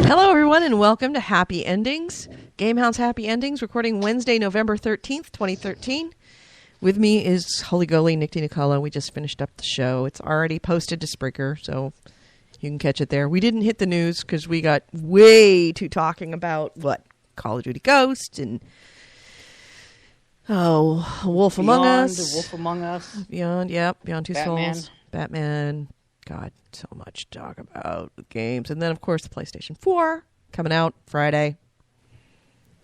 Hello, everyone, and welcome to Happy Endings. Gamehound's Happy Endings, recording Wednesday, November 13th, 2013. With me is Holy Goalie, Nick DiNicola. We just finished up the show. It's already posted to Spreaker, so you can catch it there. We didn't hit the news because we got way too talking about, Call of Duty Ghost and, Wolf Among Us. Wolf Among Us. Beyond Two Batman. Souls. Batman. God, so much to talk about with games. And then, of course, the PlayStation 4 coming out Friday.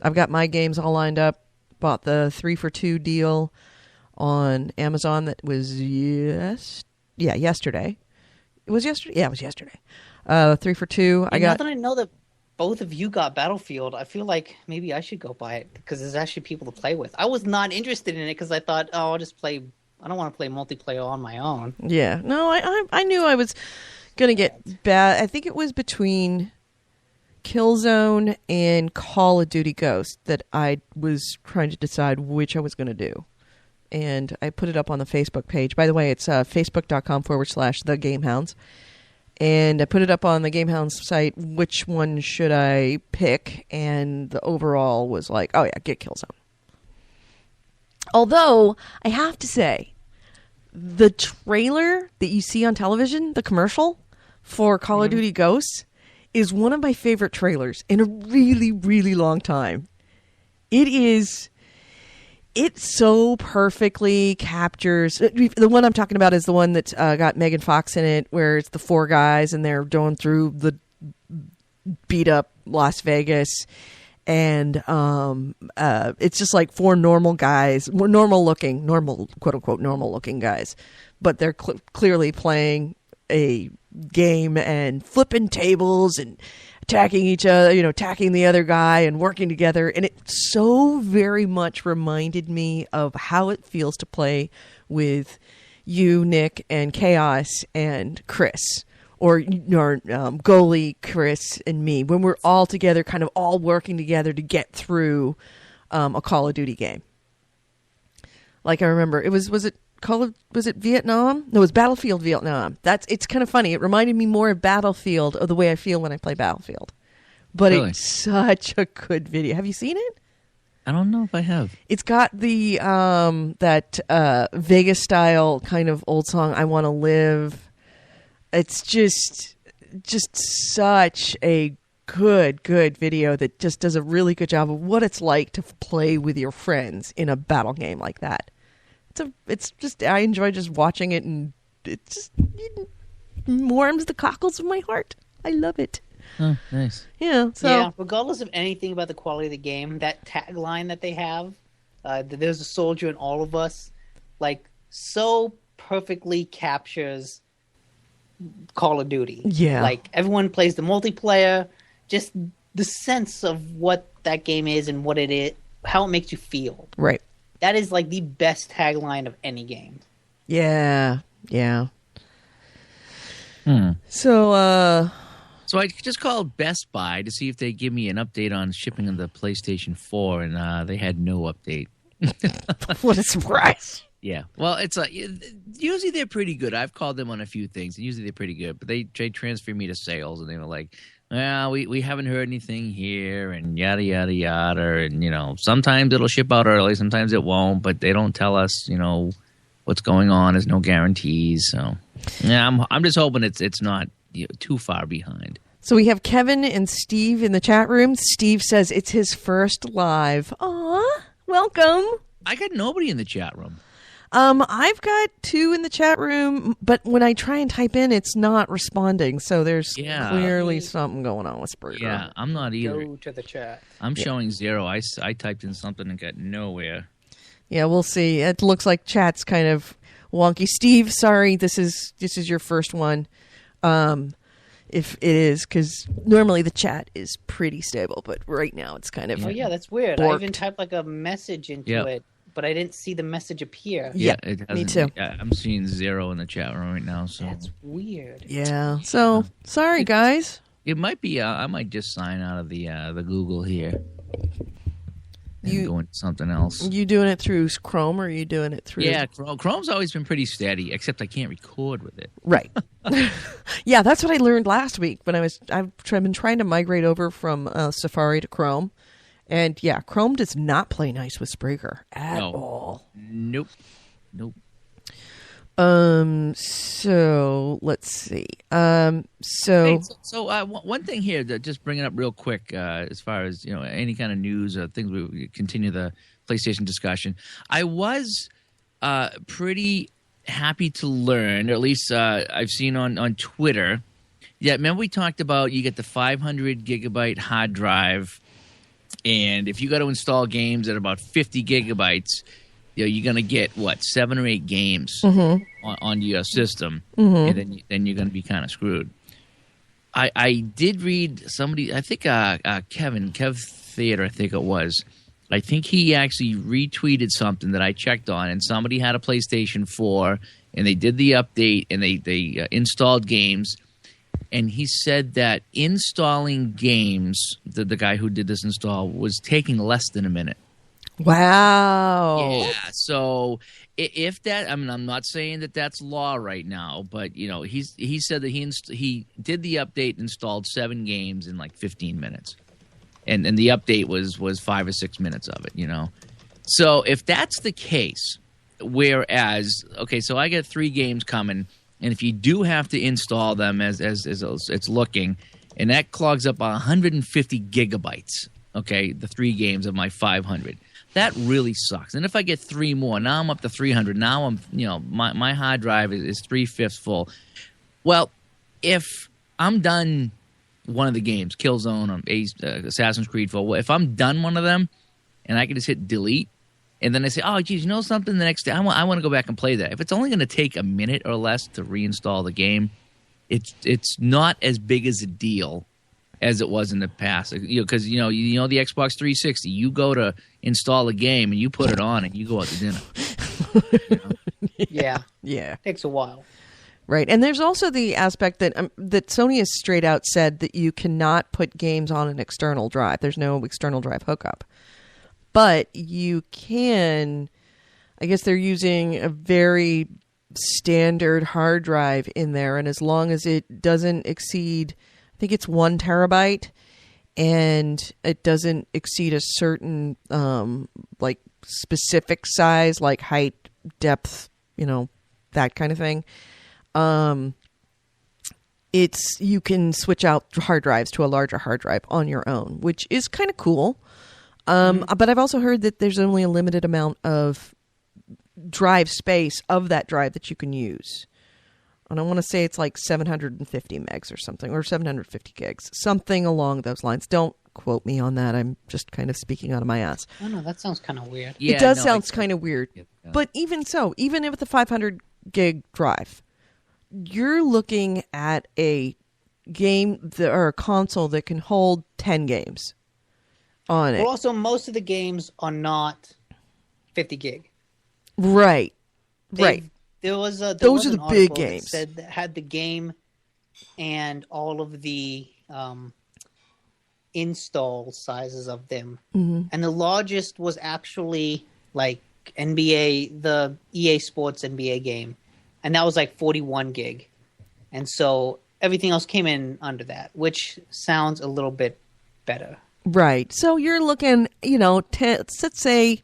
I've got my games all lined up. Bought the 3-for-2 deal on Amazon that was yesterday. It was yesterday? Yeah, it was yesterday. 3-for-2. Now that I know that both of you got Battlefield, I feel like maybe I should go buy it because there's actually people to play with. I was not interested in it because I thought, I'll just play... I don't want to play multiplayer on my own. Yeah. No, I knew I was going to get bad. I think it was between Killzone and Call of Duty Ghost that I was trying to decide which I was going to do. And I put it up on the Facebook page. By the way, it's facebook.com/thegamehounds. And I put it up on the Gamehounds site, which one should I pick? And the overall was like, oh yeah, get Killzone. Although, I have to say, the trailer that you see on television, the commercial for Call of Duty Ghosts, is one of my favorite trailers in a really, really long time. It so perfectly captures... The one I'm talking about is the one that's got Megan Fox in it, where it's the four guys and they're going through the beat-up Las Vegas. And it's just like four normal guys, quote-unquote normal-looking guys. But they're clearly playing a game and flipping tables and attacking each other, attacking the other guy and working together. And it so very much reminded me of how it feels to play with you, Nick, and Chaos and Chris. Or Goalie, Chris, and me, when we're all together, kind of all working together to get through a Call of Duty game. Like I remember, was it Vietnam? No, it was Battlefield Vietnam. It's kind of funny. It reminded me more of Battlefield, of the way I feel when I play Battlefield. But really? It's such a good video. Have you seen it? I don't know if I have. It's got the that Vegas style kind of old song, "I Want to Live." It's just such a good video that just does a really good job of what it's like to play with your friends in a battle game like that. It's just I enjoy just watching it, and it warms the cockles of my heart. I love it. Oh, nice. Yeah. So yeah, regardless of anything about the quality of the game, that tagline that they have, "There's a soldier in all of us," like so perfectly captures Call of Duty. Yeah. Like everyone plays the multiplayer, just the sense of what that game is and what it is, how it makes you feel. Right. That is like the best tagline of any game. Yeah. Yeah. So I just called Best Buy to see if they give me an update on shipping of the PlayStation 4, and they had no update. What a surprise. Yeah, well, it's usually they're pretty good. I've called them on a few things, and usually they're pretty good. But they transferred me to sales, and they were like, "Well, we haven't heard anything here," and yada yada yada. And sometimes it'll ship out early, sometimes it won't. But they don't tell us, what's going on. There's no guarantees. So yeah, I'm just hoping it's not too far behind. So we have Kevin and Steve in the chat room. Steve says it's his first live. Aw, welcome. I got nobody in the chat room. I've got 2 in the chat room, but when I try and type in, it's not responding. So there's clearly something going on with Spreaker. Yeah, I'm not either. Go to the chat. I'm showing 0. I typed in something and got nowhere. Yeah, we'll see. It looks like chat's kind of wonky. Steve, sorry, this is your first one. If it is, because normally the chat is pretty stable, but right now it's kind of Oh yeah, that's weird. borked. I even typed like a message into it, but I didn't see the message appear. Yeah, me too. I'm seeing 0 in the chat room right now. So That's weird. Yeah. So sorry, guys. it might be. I might just sign out of the Google here. and go into something else. You doing it through Chrome, or are you doing it through? Yeah, Chrome's always been pretty steady, except I can't record with it. Right. Yeah, that's what I learned last week when I've been trying to migrate over from Safari to Chrome, and yeah, Chrome does not play nice with Spreaker at all. Nope. So let's see. One thing here that just bring it up real quick, as far as any kind of news or things, we continue the PlayStation discussion. I was pretty happy to learn, or at least I've seen on Twitter. Yeah, remember we talked about you get the 500 gigabyte hard drive, and if you got to install games at about 50 gigabytes. You're going to get, 7 or 8 games on your system, and then you're going to be kind of screwed. I did read somebody, I think Kev Theater, I think it was. I think he actually retweeted something that I checked on, and somebody had a PlayStation 4, and they did the update, and they installed games. And he said that installing games, the guy who did this install, was taking less than a minute. Wow. Yeah. So if that, I mean, I'm not saying that that's law right now, but he said that he did the update, installed 7 games in like 15 minutes, and the update was 5 or 6 minutes of it. So if that's the case, whereas so I get 3 games coming, and if you do have to install them as it's looking, and that clogs up 150 gigabytes. Okay, the 3 games of my 500. That really sucks. And if I get 3 more, now I'm up to 300. Now I'm, my hard drive is 3/5 full. Well, if I'm done one of the games, Killzone or Assassin's Creed 4, if I'm done one of them, and I can just hit delete, and then I say, oh, geez, something, the next day, I want to go back and play that. If it's only going to take a minute or less to reinstall the game, it's not as big as a deal as it was in the past, because the Xbox 360, you go to install a game and you put it on and you go out to dinner. Yeah, takes a while. Right, and there's also the aspect that Sony has straight out said that you cannot put games on an external drive. There's no external drive hookup, but you can. I guess they're using a very standard hard drive in there, and as long as it doesn't exceed, I think it's 1 terabyte, and it doesn't exceed a certain like specific size, like height, depth, that kind of thing. You can switch out hard drives to a larger hard drive on your own, which is kind of cool. But I've also heard that there's only a limited amount of drive space of that drive that you can use. And I want to say it's like 750 megs or something, or 750 gigs, something along those lines. Don't quote me on that. I'm just kind of speaking out of my ass. Oh, no, that sounds kind of weird. Yeah, it does sound kind of weird. Yeah. But even so, even with the 500 gig drive, you're looking at a game or a console that can hold 10 games on it. Well, also, most of the games are not 50 gig. Right. Right. Those are the big games. That had the game and all of the install sizes of them, and the largest was actually like the EA Sports NBA game, and that was like 41 gig, and so everything else came in under that, which sounds a little bit better. Right. So you're looking, let's say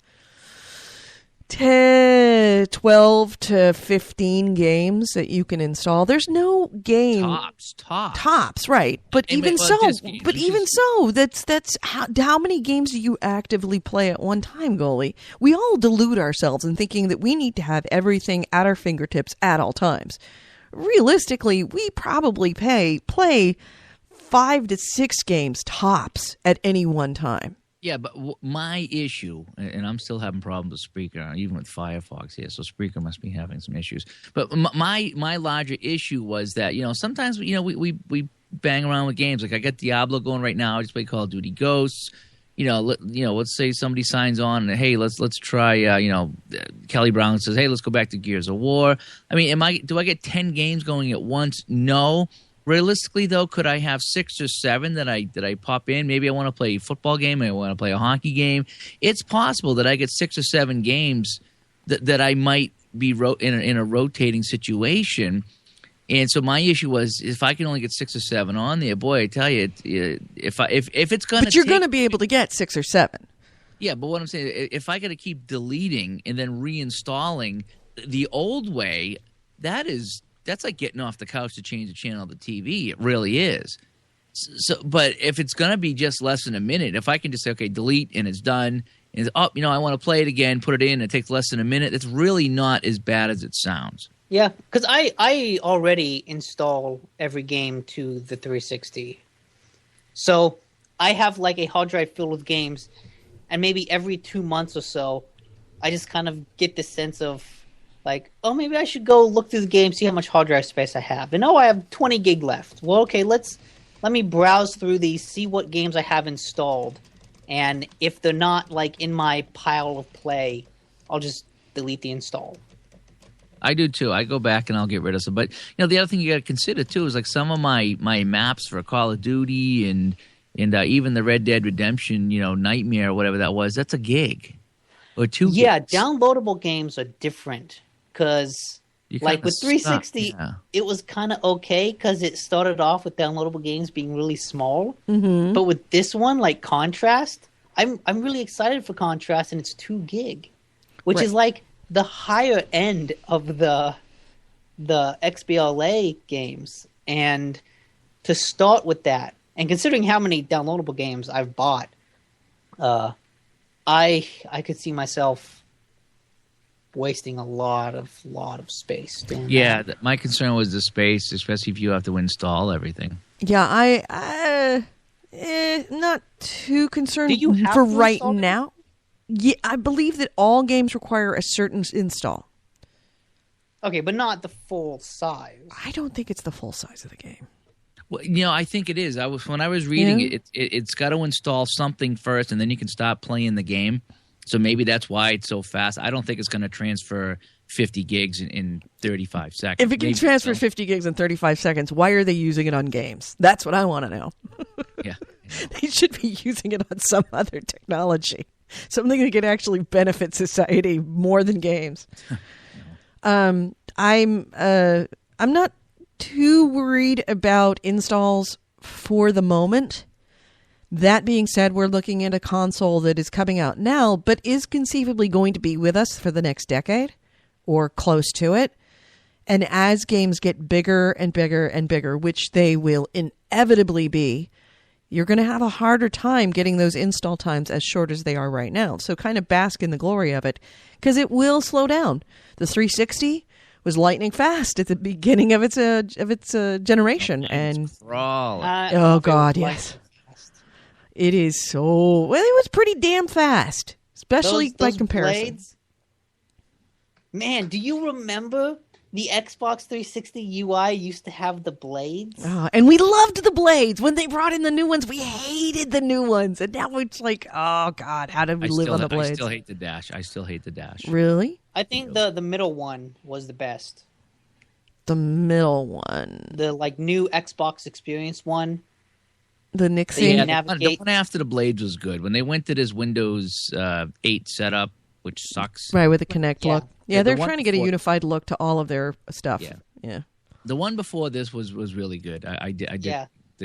12 to 15 games that you can install. There's no game tops, right? But even so, that's how many games do you actively play at one time, goalie? We all delude ourselves in thinking that we need to have everything at our fingertips at all times. Realistically, we probably play 5 to 6 games tops at any one time. Yeah, but my issue, and I'm still having problems with Spreaker, even with Firefox here, so Spreaker must be having some issues. But my larger issue was that, sometimes, we bang around with games. Like I got Diablo going right now. I just play Call of Duty Ghosts. Let's say somebody signs on and, hey, let's try, Kelly Brown says, hey, let's go back to Gears of War. I mean, do I get 10 games going at once? No. Realistically, though, could I have 6 or 7 that I pop in? Maybe I want to play a football game. I want to play a hockey game. It's possible that I get 6 or 7 games that I might be in a rotating situation. And so my issue was, if I can only get 6 or 7 on there, boy, I tell you, if it's going to, but you're going to be able to get 6 or 7. Yeah, but what I'm saying, if I got to keep deleting and then reinstalling the old way, that's like getting off the couch to change the channel of the TV. It really is. So, but if it's going to be just less than a minute, if I can just say, okay, delete and it's done, and I want to play it again, put it in, it takes less than a minute, it's really not as bad as it sounds. Yeah, because I already install every game to the 360. So I have like a hard drive filled with games, and maybe every 2 months or so, I just kind of get this sense of like, oh, maybe I should go look through the game, see how much hard drive space I have. And I have 20 gig left. Well, okay, let me browse through these, see what games I have installed. And if they're not like in my pile of play, I'll just delete the install. I do too. I go back and I'll get rid of some. But the other thing you got to consider too is like some of my maps for Call of Duty and even the Red Dead Redemption, Nightmare or whatever that was. That's a gig or 2 Yeah, gigs. downloadable games are different because like with 360, It was kind of okay because it started off with downloadable games being really small. Mm-hmm. But with this one, like Contrast, I'm really excited for Contrast, and it's 2 gig, which Right. is like the higher end of the XBLA games. And to start with that, and considering how many downloadable games I've bought, I could see myself wasting a lot of space doing that. My concern was the space, especially if you have to install everything. Yeah, I not too concerned Do you have for to right install them? now. Yeah, I believe that all games require a certain install. Okay, but not the full size. I don't think it's the full size of the game. Well, I think it is. When I was reading it's got to install something first, and then you can stop playing the game. So maybe that's why it's so fast. I don't think it's going to transfer 50 gigs in 35 seconds. If it can transfer 50 gigs in 35 seconds, why are they using it on games? That's what I want to know. Yeah. They should be using it on some other technology. Something that could actually benefit society more than games. I'm not too worried about installs for the moment. That being said, we're looking at a console that is coming out now, but is conceivably going to be with us for the next decade or close to it. And as games get bigger and bigger and bigger, which they will inevitably be, you're going to have a harder time getting those install times as short as they are right now. So kind of bask in the glory of it, because it will slow down. The 360 was lightning fast at the beginning of its generation, and oh god, yes, it is so. Well, it was pretty damn fast, especially by comparison. Blades, man, do you remember the Xbox 360 UI used to have the blades? And we loved the blades. When they brought in the new ones, we hated the new ones. And now it's like, oh, God, how did we live on the blades? I still hate the dash. Really? I think the middle one was the best. The middle one. The new Xbox Experience one. The Nixie? Yeah, the one after the blades was good. When they went to this Windows 8 setup, which sucks. Right, with the Kinect look. Yeah, they're the trying to get a unified look to all of their stuff. Yeah. The one before this was really good. I did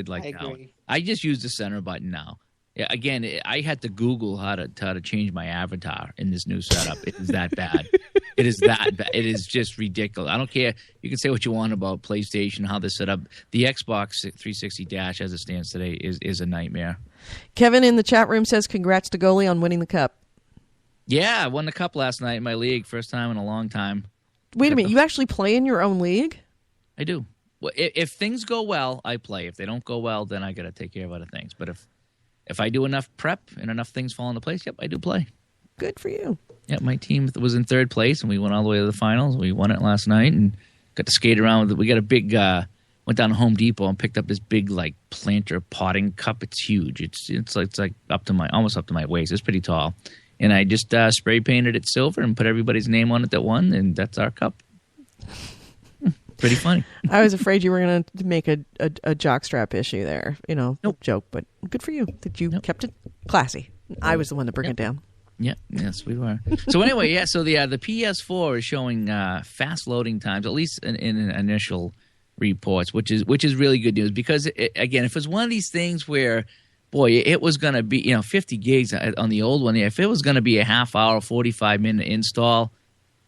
like that one. I just use the center button now. Yeah, again, I had to Google how to change my avatar in this new setup. It is that bad. It is that bad. It is just ridiculous. I don't care. You can say what you want about PlayStation, how they're set up. The Xbox 360 Dash, as it stands today, is a nightmare. Kevin in the chat room says, congrats to Goalie on winning the cup. Yeah, I won the cup last night in my league. First time in a long time. Wait a minute. You actually play in your own league? I do. Well, if things go well, I play. If they don't go well, then I got to take care of other things. But if I do enough prep and enough things fall into place, yep, I do play. Good for you. Yeah, my team was in third place, and we went all the way to the finals. We won it last night and got to skate around with it. We got a big went down to Home Depot and picked up this big planter potting cup. It's huge. It's like almost up to my waist. It's pretty tall. And I just spray painted it silver and put everybody's name on it that won, and that's our cup. Pretty funny. I was afraid you were going to make a jockstrap issue there. Nope. Joke, but good for you that you Nope. kept it classy. I was the one to bring it down. Yeah, yes, we were. So anyway, yeah. So the PS4 is showing fast loading times, at least in initial reports, which is really good news because again, if it's one of these things where, boy, it was going to be 50 gigs on the old one, if it was going to be a half hour, 45-minute install,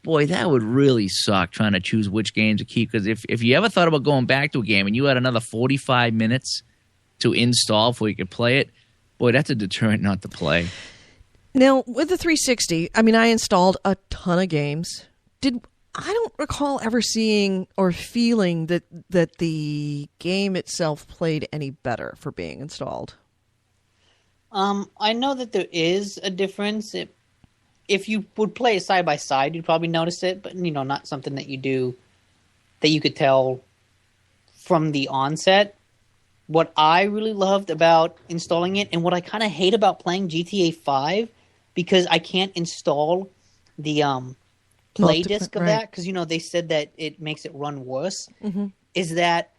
boy, that would really suck trying to choose which games to keep. Because if you ever thought about going back to a game and you had another 45 minutes to install before you could play it, boy, that's a deterrent not to play. Now, with the 360, I installed a ton of games. I don't recall ever seeing or feeling that the game itself played any better for being installed. I know that there is a difference. If you would play it side by side, you'd probably notice it, but not something that you do that you could tell from the onset. What I really loved about installing it, and what I kind of hate about playing GTA 5, because I can't install the play disc of that, because they said that it makes it run worse, is that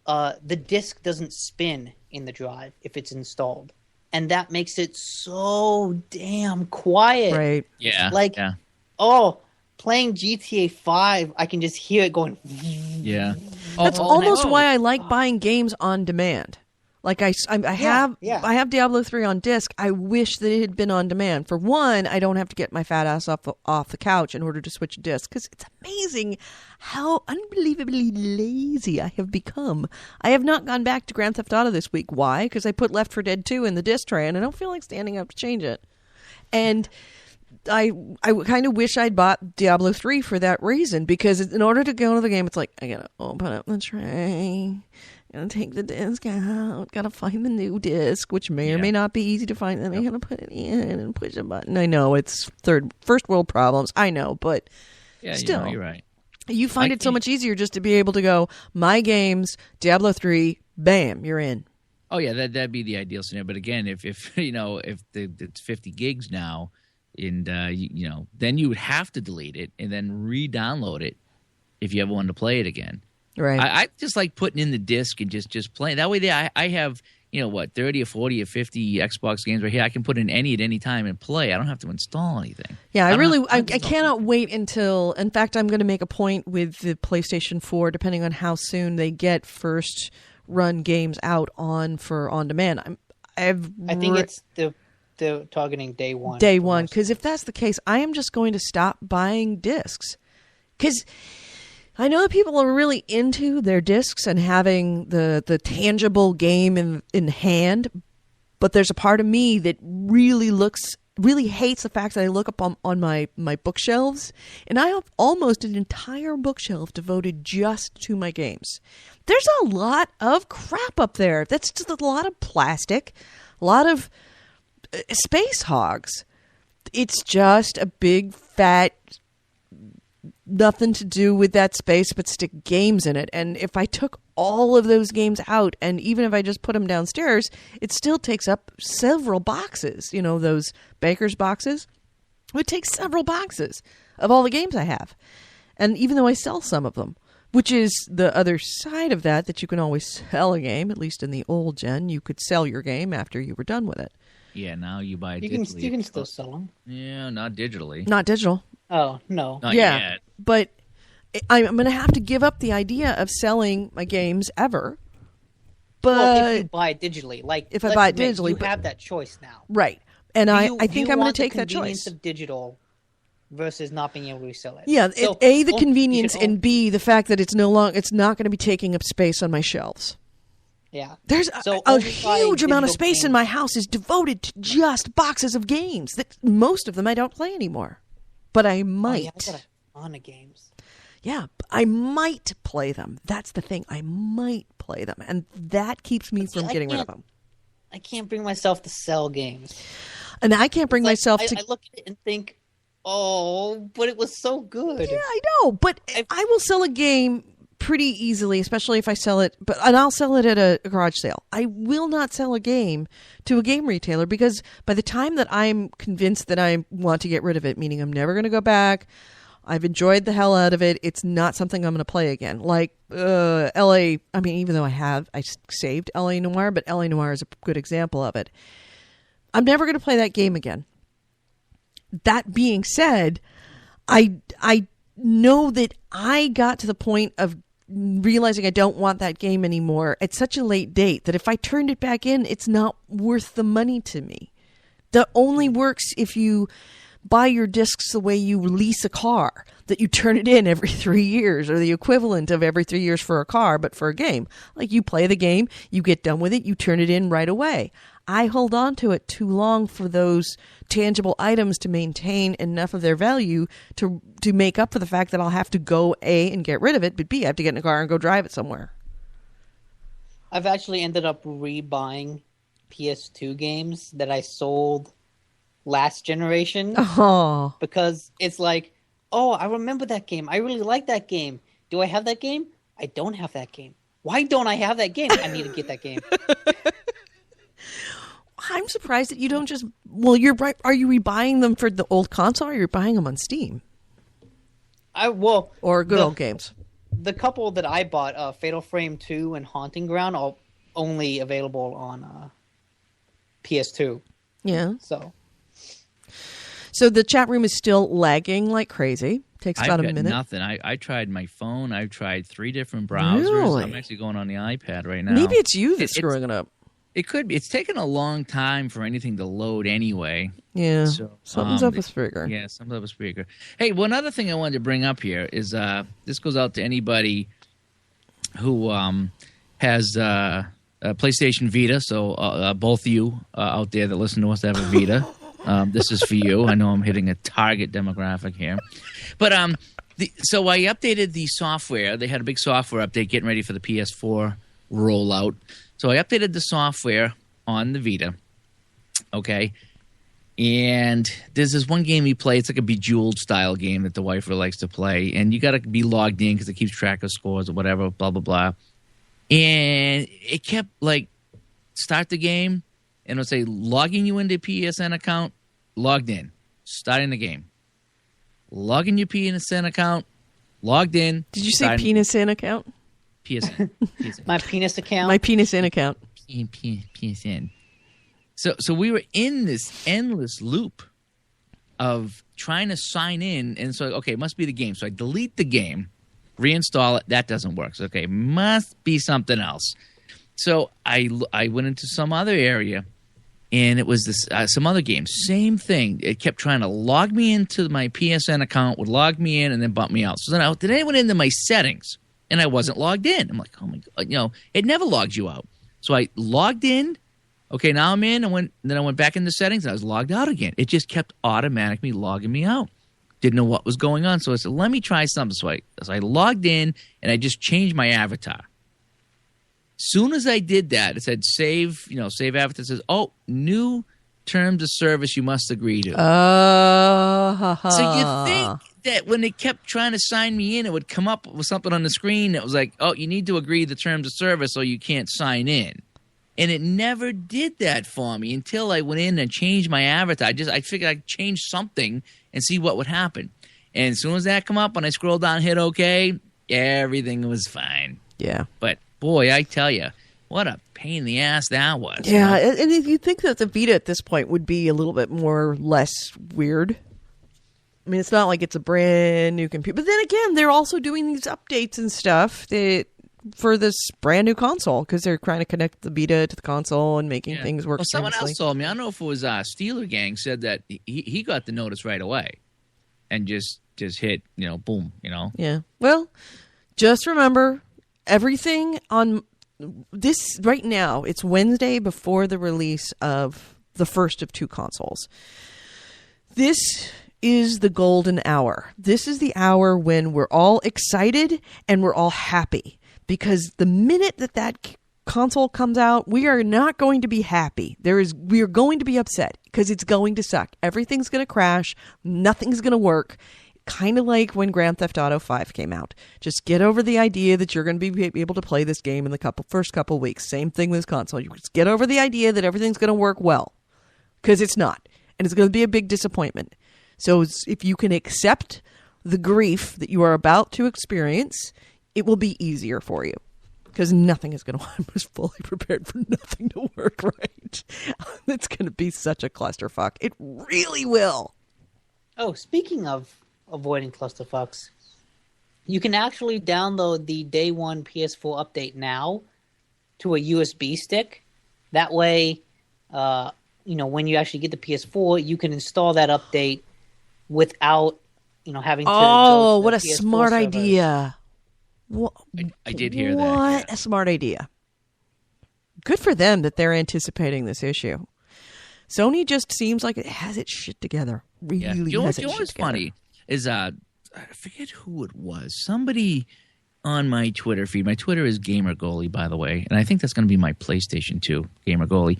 the disc doesn't spin in the drive if it's installed. And that makes it so damn quiet. Right. Yeah. Playing GTA 5, I can just hear it going. Yeah. That's almost why I like buying games on demand. Like I have Diablo 3 on disc. I wish that it had been on demand. For one, I don't have to get my fat ass off the couch in order to switch a disc, because it's amazing how unbelievably lazy I have become. I have not gone back to Grand Theft Auto this week. Why? Because I put Left 4 Dead 2 in the disc tray, and I don't feel like standing up to change it. And I kind of wish I'd bought Diablo 3 for that reason, because in order to go to the game, it's like, I gotta open up the tray, gotta take the disc out, gotta find the new disc, which may or may not be easy to find, then I gotta put it in and push a button. I know it's first world problems, I know, but still, you're right. You find it so much easier just to be able to go, my games, Diablo 3, bam, you're in. Oh yeah, that'd be the ideal scenario. But again, if it's 50 gigs now, and then you would have to delete it and then re-download it if you ever wanted to play it again. Right. I just like putting in the disc and just playing. That way, I have 30 or 40 or 50 Xbox games right here. I can put in any at any time and play. I don't have to install anything. Yeah, I cannot wait until. In fact, I'm going to make a point with the PlayStation 4, depending on how soon they get first run games out on demand. I think it's the targeting day one. Day one, because if that's the case, I am just going to stop buying discs. Because I know that people are really into their discs and having the tangible game in hand, but there's a part of me that really hates the fact that I look up on my bookshelves, and I have almost an entire bookshelf devoted just to my games. There's a lot of crap up there. That's just a lot of plastic, a lot of space hogs. It's just a big fat nothing to do with that space but stick games in it. And if I took all of those games out, and even if I just put them downstairs, it still takes up several boxes. Those baker's boxes, it would take several boxes of all the games I have. And even though I sell some of them, which is the other side of that you can always sell a game, at least in the old gen, you could sell your game after you were done with it. Yeah, now you buy it digitally. You can still sell them. Yeah, not digitally. Not digital. Oh, no. Not yet. But I'm going to have to give up the idea of selling my games ever. But if you buy it digitally, if I buy it digitally, you have that choice now, right? And I think I'm going to take that choice. Convenience of digital versus not being able to resell it. Yeah, the convenience, and B, the fact that it's not going to be taking up space on my shelves. Yeah, there's a huge amount of space in my house is devoted to just boxes of games that most of them I don't play anymore. But I might. I got a ton of games. Yeah, I might play them. That's the thing. I might play them, and that keeps me from getting rid of them. I can't bring myself to sell games, and I can't bring myself to. I look at it and think, "Oh, but it was so good." Yeah, I know, but I will sell a game pretty easily, especially if I sell it. And I'll sell it at a garage sale. I will not sell a game to a game retailer, because by the time that I'm convinced that I want to get rid of it, meaning I'm never going to go back, I've enjoyed the hell out of it. It's not something I'm going to play again. Like LA, I mean, even though I saved LA Noire, but LA Noire is a good example of it. I'm never going to play that game again. That being said, I know that I got to the point of realizing I don't want that game anymore at such a late date that if I turned it back in, it's not worth the money to me. That only works if you buy your discs the way you lease a car, that you turn it in every 3 years, or the equivalent of every 3 years for a car, but for a game. Like, you play the game, you get done with it, you turn it in right away. I hold on to it too long for those tangible items to maintain enough of their value to make up for the fact that I'll have to go A, and get rid of it, but B, I have to get in a car and go drive it somewhere. I've actually ended up rebuying PS2 games that I sold last generation. Oh. Because it's like, oh, I remember that game. I really like that game. Do I have that game? I don't have that game. Why don't I have that game? I need to get that game. I'm surprised that you don't just... Well, you're right. Are you rebuying them for the old console, or are you buying them on Steam? Or good old games? The couple that I bought, Fatal Frame 2 and Haunting Ground, are only available on PS2. Yeah. So the chat room is still lagging like crazy. Takes about a minute. Nothing. I tried my phone. I've tried 3 different browsers. Really? I'm actually going on the iPad right now. Maybe it's you that's screwing it up. It could be. It's taken a long time for anything to load anyway. Yeah. So, something's up with Spreaker. Yeah, something's up with Spreaker. Hey, one other thing I wanted to bring up here is this goes out to anybody who has a PlayStation Vita. So both of you out there that listen to us have a Vita. This is for you. I know I'm hitting a target demographic here. But so I updated the software. They had a big software update getting ready for the PS4 rollout. So I updated the software on the Vita. Okay. And there's this one game you play. It's like a Bejeweled style game that the wife really likes to play. And you got to be logged in because it keeps track of scores or whatever, blah, blah, blah. And it kept like, start the game. And it'll say, logging you into PSN account, logged in, starting the game. Logging your PSN account, logged in. Did you say penis in account? PSN. My penis account? My penis in account. PSN. So we were in this endless loop of trying to sign in. And so, okay, it must be the game. So I delete the game, reinstall it. That doesn't work. So, okay, must be something else. So I went into some other area. And it was this some other game. Same thing. It kept trying to log me into my PSN account, would log me in, and then bump me out. So then I went into my settings, and I wasn't logged in. I'm like, oh, my God. It never logs you out. So I logged in. Okay, now I'm in. Then I went back into settings, and I was logged out again. It just kept automatically logging me out. Didn't know what was going on. So I said, let me try something. So I logged in, and I just changed my avatar. Soon as I did that, it said save avatar. It says, oh, new terms of service you must agree to. So you think that when it kept trying to sign me in, it would come up with something on the screen that was like, oh, you need to agree to the terms of service or you can't sign in. And it never did that for me until I went in and changed my avatar. I figured I'd change something and see what would happen. And as soon as that come up and I scrolled down and hit OK, everything was fine. Yeah. But boy, I tell you, what a pain in the ass that was. Yeah, and if you think that the Vita at this point would be a little bit more or less weird. I mean, it's not like it's a brand new computer. But then again, they're also doing these updates and stuff for this brand new console because they're trying to connect the Vita to the console and making things work. Well, someone else told me, I don't know if it was Steeler Gang, said that he got the notice right away and just hit, boom, Yeah. Well, just remember, everything on this right now, it's Wednesday before the release of the first of 2 consoles. This is the golden hour. This is the hour when we're all excited and we're all happy because the minute that console comes out, we are not going to be happy. We are going to be upset because it's going to suck. Everything's going to crash. Nothing's going to work. Kind of like when Grand Theft Auto 5 came out. Just get over the idea that you're going to be able to play this game in the first couple weeks. Same thing with this console. You just get over the idea that everything's going to work well. Because it's not. And it's going to be a big disappointment. So if you can accept the grief that you are about to experience, it will be easier for you. Because nothing is going to, I was fully prepared for nothing to work right. It's going to be such a clusterfuck. It really will. Oh, speaking of avoiding clusterfucks, you can actually download the day one PS4 update now to a USB stick. That way, when you actually get the PS4, you can install that update without, having to go to the what a PS4 smart servers. idea. I did hear that. What a smart idea. Good for them that they're anticipating this issue. Sony just seems like it has its shit together. Really Yeah. has You know its shit what's together. funny is I forget who it was. Somebody on my Twitter feed. My Twitter is Gamer Goalie, by the way, and I think that's going to be my PlayStation 2, Gamer Goalie.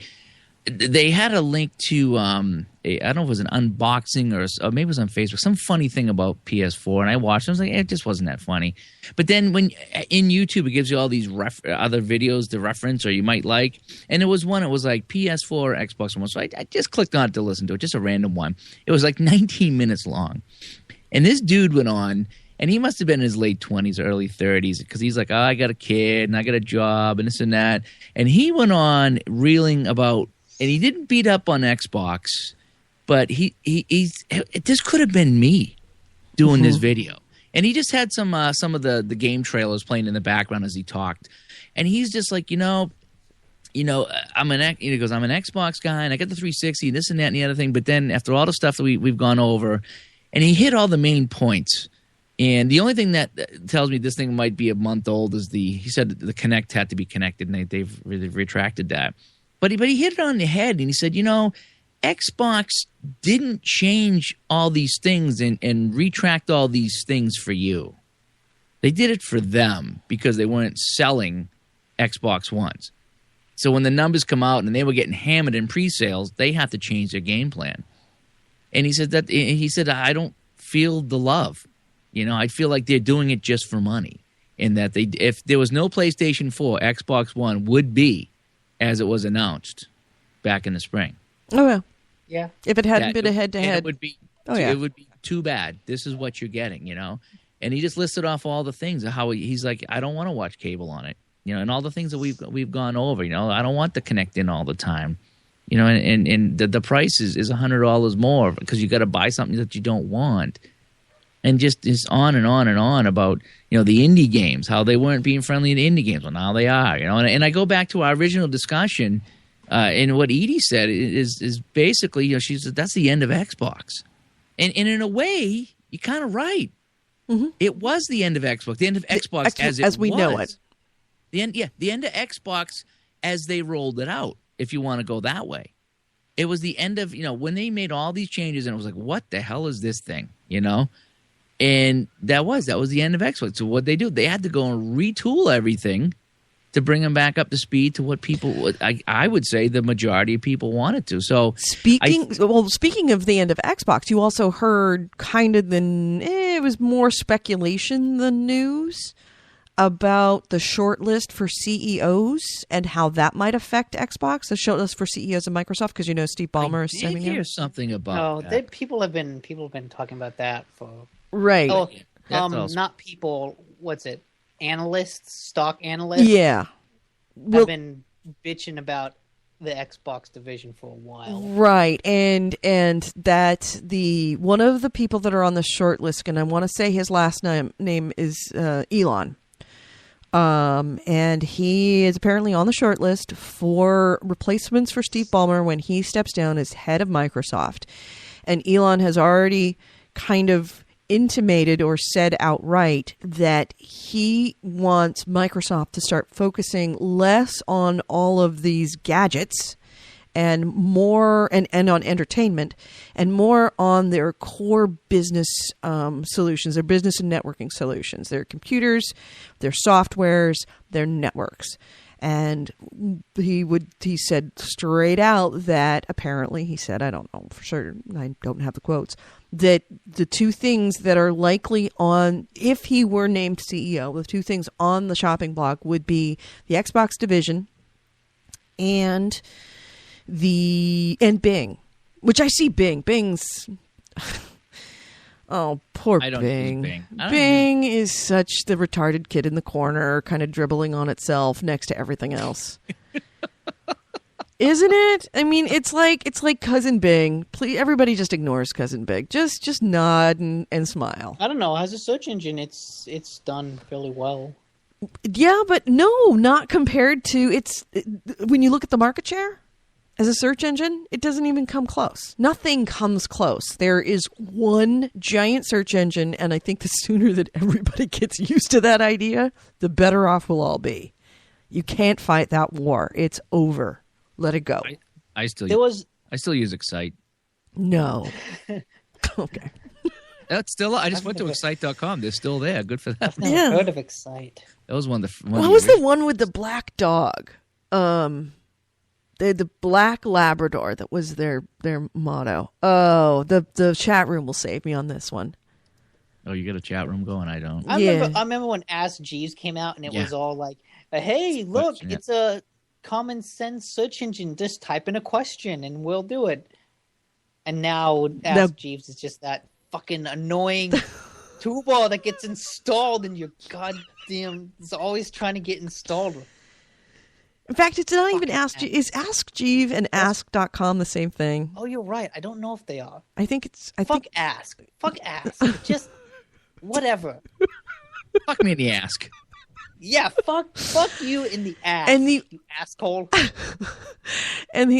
They had a link to I don't know if it was an unboxing or maybe it was on Facebook, some funny thing about PS4, and I watched it. I was like, it just wasn't that funny. But then when in YouTube, it gives you all these other videos to reference or you might like, and it was one. It was like PS4 or Xbox One. So I just clicked on it to listen to it, just a random one. It was like 19 minutes long, and this dude went on. And he must have been in his late 20s or early 30s because he's like, I got a kid and I got a job and this and that. And he went on reeling about, and he didn't beat up on Xbox, but this could have been me doing this video. And he just had some of the game trailers playing in the background as he talked. And he's just like, he goes, I'm an Xbox guy and I got the 360 and this and that and the other thing. But then after all the stuff that we've gone over, and he hit all the main points. And the only thing that tells me this thing might be a month old is he said the Kinect had to be connected, and they've retracted that. But he hit it on the head, and he said, Xbox didn't change all these things and retract all these things for you. They did it for them because they weren't selling Xbox Ones. So when the numbers come out and they were getting hammered in pre-sales, they have to change their game plan. And he said I don't feel the love. I feel like they're doing it just for money, and that if there was no PlayStation 4, Xbox One would be as it was announced back in the spring. Oh, well. Yeah. If it hadn't been a head-to-head. It would be. Yeah. It would be too bad. This is what you're getting, And he just listed off all the things of how he's like, I don't want to watch cable on it, and all the things that we've gone over. I don't want to connect in all the time, and the price is $100 more because you got to buy something that you don't want. And just on and on and on about, the indie games, how they weren't being friendly to indie games. Well, now they are, And I go back to our original discussion, and what Edie said is basically, she said, that's the end of Xbox. And in a way, you're kind of right. Mm-hmm. It was the end of Xbox. The end of Xbox as we know it. The end of Xbox as they rolled it out, if you want to go that way. It was the end of, when they made all these changes, and it was like, what the hell is this thing, And that was the end of Xbox. So what they do, they had to go and retool everything to bring them back up to speed to what people, I would say, the majority of people wanted to. So speaking of the end of Xbox, you also heard kind of it was more speculation than news about the shortlist for CEOs and how that might affect Xbox. The shortlist for CEOs of Microsoft, because Steve Ballmer is sending I did hear something about that. People have been talking about that for. Right. Oh, not people. What's it? Analysts, stock analysts. Yeah. Have been bitching about the Xbox division for a while. Right. And that one of the people that are on the short list, and I want to say his last name is Elon. And he is apparently on the short list for replacements for Steve Ballmer when he steps down as head of Microsoft. And Elon has already kind of intimated or said outright that he wants Microsoft to start focusing less on all of these gadgets and more and on entertainment and more on their core business solutions, their business and networking solutions, their computers, their softwares, their networks. And he said straight out that apparently, he said, I don't know for certain, I don't have the quotes, that the two things that are likely on, if he were named CEO, the two things on the shopping block would be the Xbox division and Bing, which I see Bing's, Oh, poor I don't Bing. use Bing. I don't Bing is such the retarded kid in the corner, kind of dribbling on itself next to everything else. Isn't it? I mean, it's like Cousin Bing. Please, everybody just ignores Cousin Bing. Just nod and smile. I don't know. As a search engine, it's done fairly well. Yeah, but no, not compared to when you look at the market share as a search engine, it doesn't even come close. Nothing comes close. There is one giant search engine, and I think the sooner that everybody gets used to that idea, the better off we'll all be. You can't fight that war. It's over. Let it go. I still use Excite. No. Okay. That's still. I just went to excite.com. They're still there. Good for them. I've never Yeah. heard of Excite. That was one of the. What was the one with the black dog? The black Labrador. That was their motto. Oh, the chat room will save me on this one. Oh, you got a chat room going? I don't. I Yeah. remember when Ask Jeeves came out, and it Yeah. was all like, "Hey, look, Question, yeah. it's a common sense search engine. Just type in a question, and we'll do it." And now Ask Jeeves is just that fucking annoying toolbar that gets installed, and your goddamn is always trying to get installed. In fact, it's not even Fucking Is Ask Jeeve and Ask.com the same thing? Oh, you're right. I don't know if they are. I think it's. Fuck Ask. Fuck Ask. Just whatever. Fuck me in the ask. Yeah, fuck you in the ass. And the- you asshole. And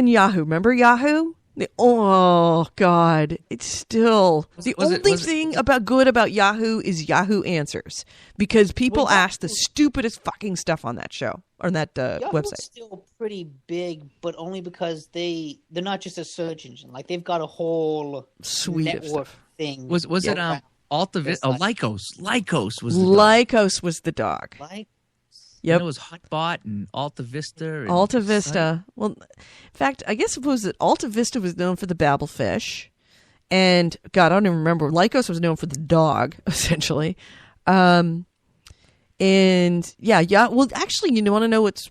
Yahoo. Remember Yahoo? Oh God! It's still the only thing good about Yahoo is Yahoo Answers, because people ask the stupidest fucking stuff on that show or on that Yahoo's website. still pretty big, but only because they're not just a search engine. Like they've got a whole Suite of network stuff. thing. Was it Alta Vista? Oh, Lycos. Lycos was the dog. Lycos was the dog. Like Yep. It was Hotbot and Alta Vista. And Alta Vista. Well, in fact, I guess suppose that Alta Vista was known for the Babelfish, and God, I don't even remember. Lycos was known for the dog, essentially. And yeah. Well, actually, you want to know what's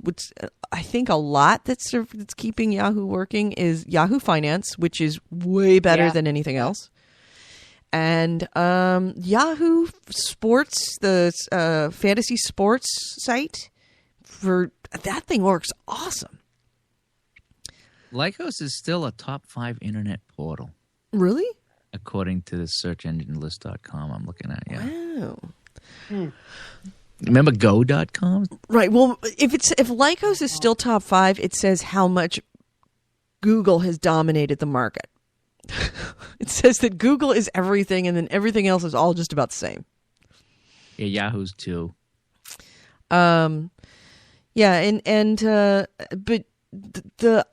I think a lot that's keeping Yahoo working is Yahoo Finance, which is way better than anything else. And Yahoo Sports, the fantasy sports site, for that thing works awesome. Lycos is still a top 5 internet portal, Really? according to the search engine list.com I'm looking at. Yeah. Wow. Remember go.com? Right. Well, if Lycos is still top 5, it says how much Google has dominated the market. It says that Google is everything, and then everything else is all just about the same. Yeah, Yahoo's too. Yeah, but the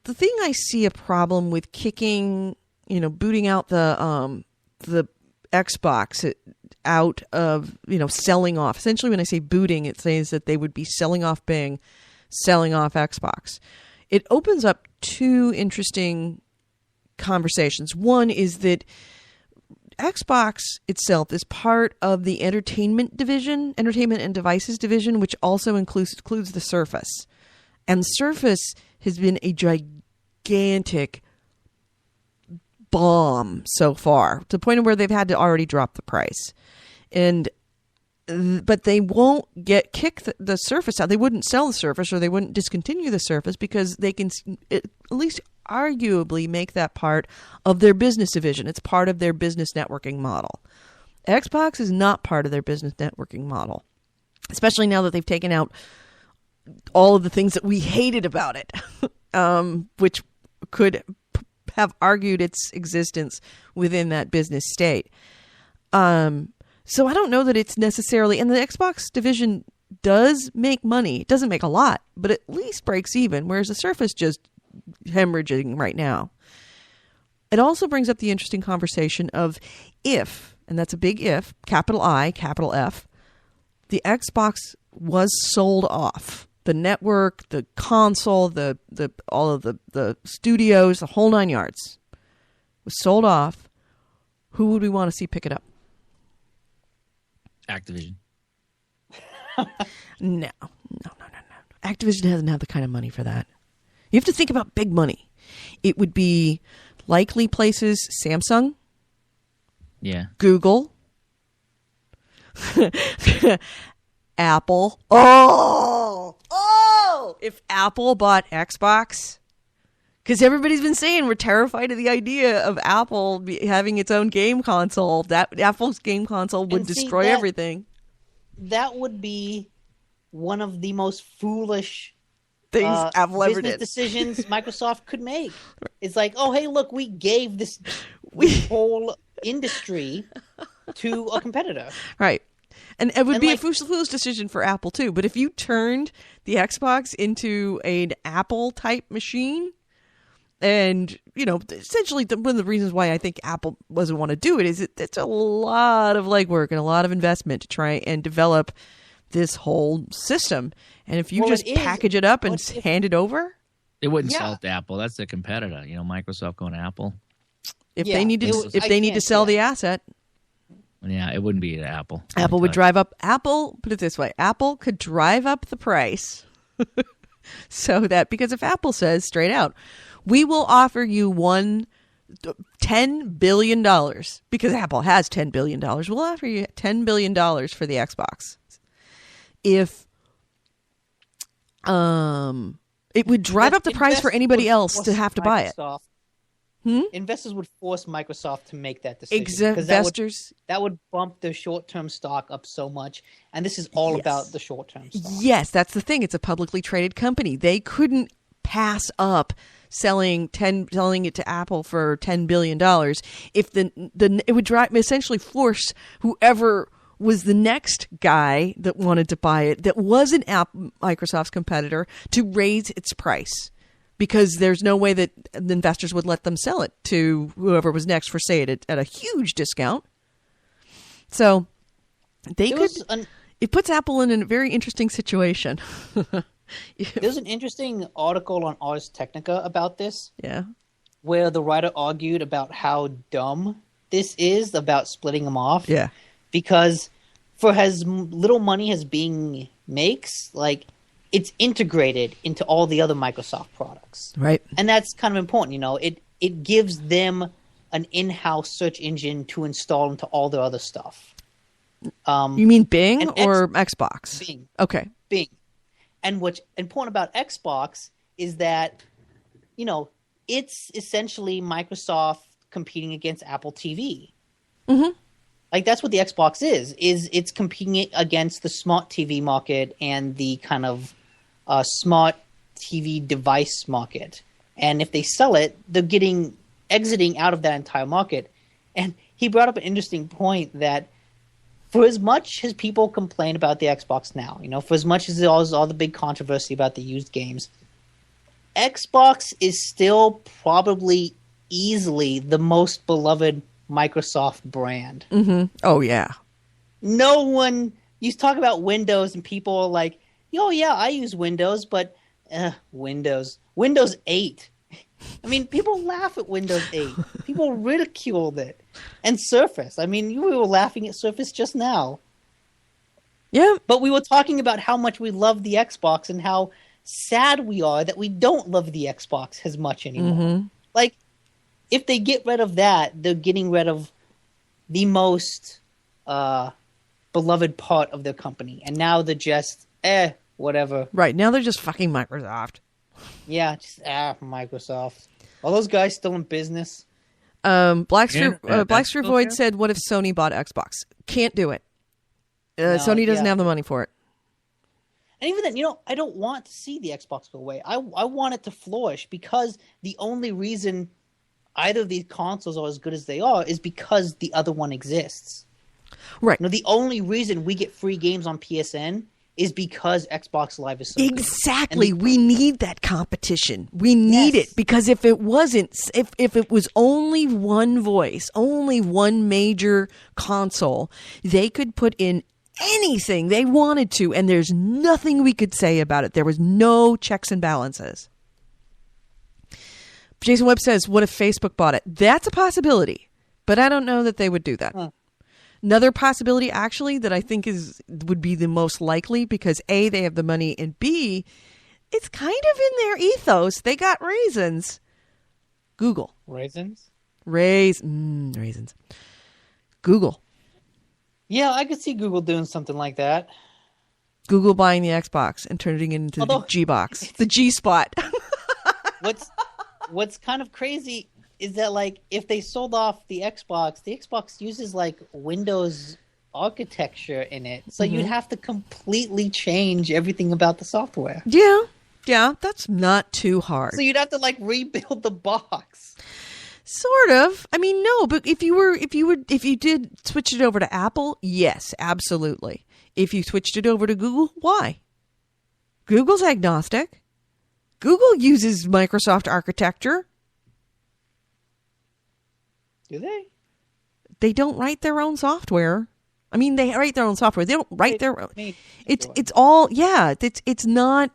thing I see a problem with kicking, booting out the Xbox out of, selling off. Essentially, when I say booting, it says that they would be selling off Bing, selling off Xbox. It opens up two interesting conversations. One is that Xbox itself is part of the entertainment and devices division, which also includes the Surface. And the Surface has been a gigantic bomb so far, to the point of where they've had to already drop the price. But they won't kick the Surface out. They wouldn't sell the Surface, or they wouldn't discontinue the Surface, because they can at least arguably make that part of their business division. It's part of their business networking model. Xbox is not part of their business networking model, especially now that they've taken out all of the things that we hated about it, which could have argued its existence within that business state. So I don't know that it's necessarily, and the Xbox division does make money. It doesn't make a lot, but at least breaks even, whereas the Surface just hemorrhaging right now. It also brings up the interesting conversation of if, and that's a big if, capital I, capital F, the Xbox was sold off. The network, the console, the all of the studios, the whole 9 yards was sold off. Who would we want to see pick it up? Activision. No. Activision doesn't have the kind of money for that. You have to think about big money. It would be likely places Samsung, Yeah. Google, Apple. Oh! If Apple bought Xbox, because everybody's been saying we're terrified of the idea of Apple having its own game console. That Apple's game console would And see, destroy everything. That would be one of the most foolish Things Apple ever business did. decisions Microsoft could make. It's like, oh, hey, look, we gave this whole industry to a competitor. Right. And it would be like, a foolish decision for Apple, too. But if you turned the Xbox into an Apple-type machine, and, you know, essentially one of the reasons why I think Apple doesn't want to do it is it's a lot of legwork and a lot of investment to try and develop this whole system. And if you just package it up and hand it over. It wouldn't sell to Apple. That's a competitor. You know, Microsoft going to Apple. If they need to sell the asset. Yeah, it wouldn't be to Apple. Apple would drive up. Put it this way. Apple could drive up the price so that, because if Apple says straight out, we will offer you $10 billion, because Apple has $10 billion. We'll offer you $10 billion for the Xbox. If it would drive up the price for anybody else to have to buy it. Investors would force Microsoft to make that decision. Investors that would bump their short-term stock up so much, and this is all about the short-term stock. Yes, that's the thing. It's a publicly traded company. They couldn't pass up selling it to Apple for $10 billion if it would essentially force whoever was the next guy that wanted to buy it that wasn't Microsoft's competitor to raise its price. Because there's no way that the investors would let them sell it to whoever was next for, say, it at a huge discount. So it puts Apple in a very interesting situation. There's an interesting article on Ars Technica about this. Yeah. Where the writer argued about how dumb this is about splitting them off. Yeah. Because for as little money as Bing makes, like, it's integrated into all the other Microsoft products. Right. And that's kind of important, you know. It gives them an in-house search engine to install into all their other stuff. You mean Bing or Xbox? Bing. Okay. Bing. And what's important about Xbox is that, you know, it's essentially Microsoft competing against Apple TV. Mm-hmm. Like, that's what the Xbox is it's competing against the smart TV market and the kind of smart TV device market. And if they sell it, they're exiting out of that entire market. And he brought up an interesting point that for as much as people complain about the Xbox now, you know, for as much as there's all the big controversy about the used games, Xbox is still probably easily the most beloved Microsoft brand. Mm-hmm. Oh, yeah. No one, you talk about Windows and people are like, oh, yeah, I use Windows, but Windows 8. I mean, people laugh at Windows 8. People ridiculed it. And Surface. I mean, we were laughing at Surface just now. Yeah. But we were talking about how much we love the Xbox and how sad we are that we don't love the Xbox as much anymore. Mm-hmm. Like, if they get rid of that, they're getting rid of the most beloved part of their company. And now they're just, whatever. Right. Now they're just fucking Microsoft. Yeah, just Microsoft. Are those guys still in business? Blackstreet Void said, what if Sony bought Xbox? Can't do it. Sony doesn't have the money for it. And even then, you know, I don't want to see the Xbox go away. I want it to flourish because the only reason either of these consoles are as good as they are is because the other one exists. Right. You know, the only reason we get free games on PSN is because Xbox Live is so good. Exactly. We need that competition. We need it because if it wasn't, if it was only one voice, only one major console, they could put in anything they wanted to, and there's nothing we could say about it. There was no checks and balances. Jason Webb says, what if Facebook bought it? That's a possibility, but I don't know that they would do that. Huh. Another possibility, actually, that I think would be the most likely because A, they have the money, and B, it's kind of in their ethos. They got raisins. Google. Raisins? Raisins. Google. Yeah, I could see Google doing something like that. Google buying the Xbox and turning it into the G box, the G spot. What's kind of crazy is that, like, if they sold off the Xbox uses like Windows architecture in it, so you'd have to completely change everything about the software. Yeah, that's not too hard. So you'd have to like rebuild the box. Sort of. I mean, no, but if you did switch it over to Apple, yes, absolutely. If you switched it over to Google, why? Google's agnostic. Google uses Microsoft architecture. Do they? They don't write their own software. I mean, they write their own software. They don't write their own. It's all, yeah. It's not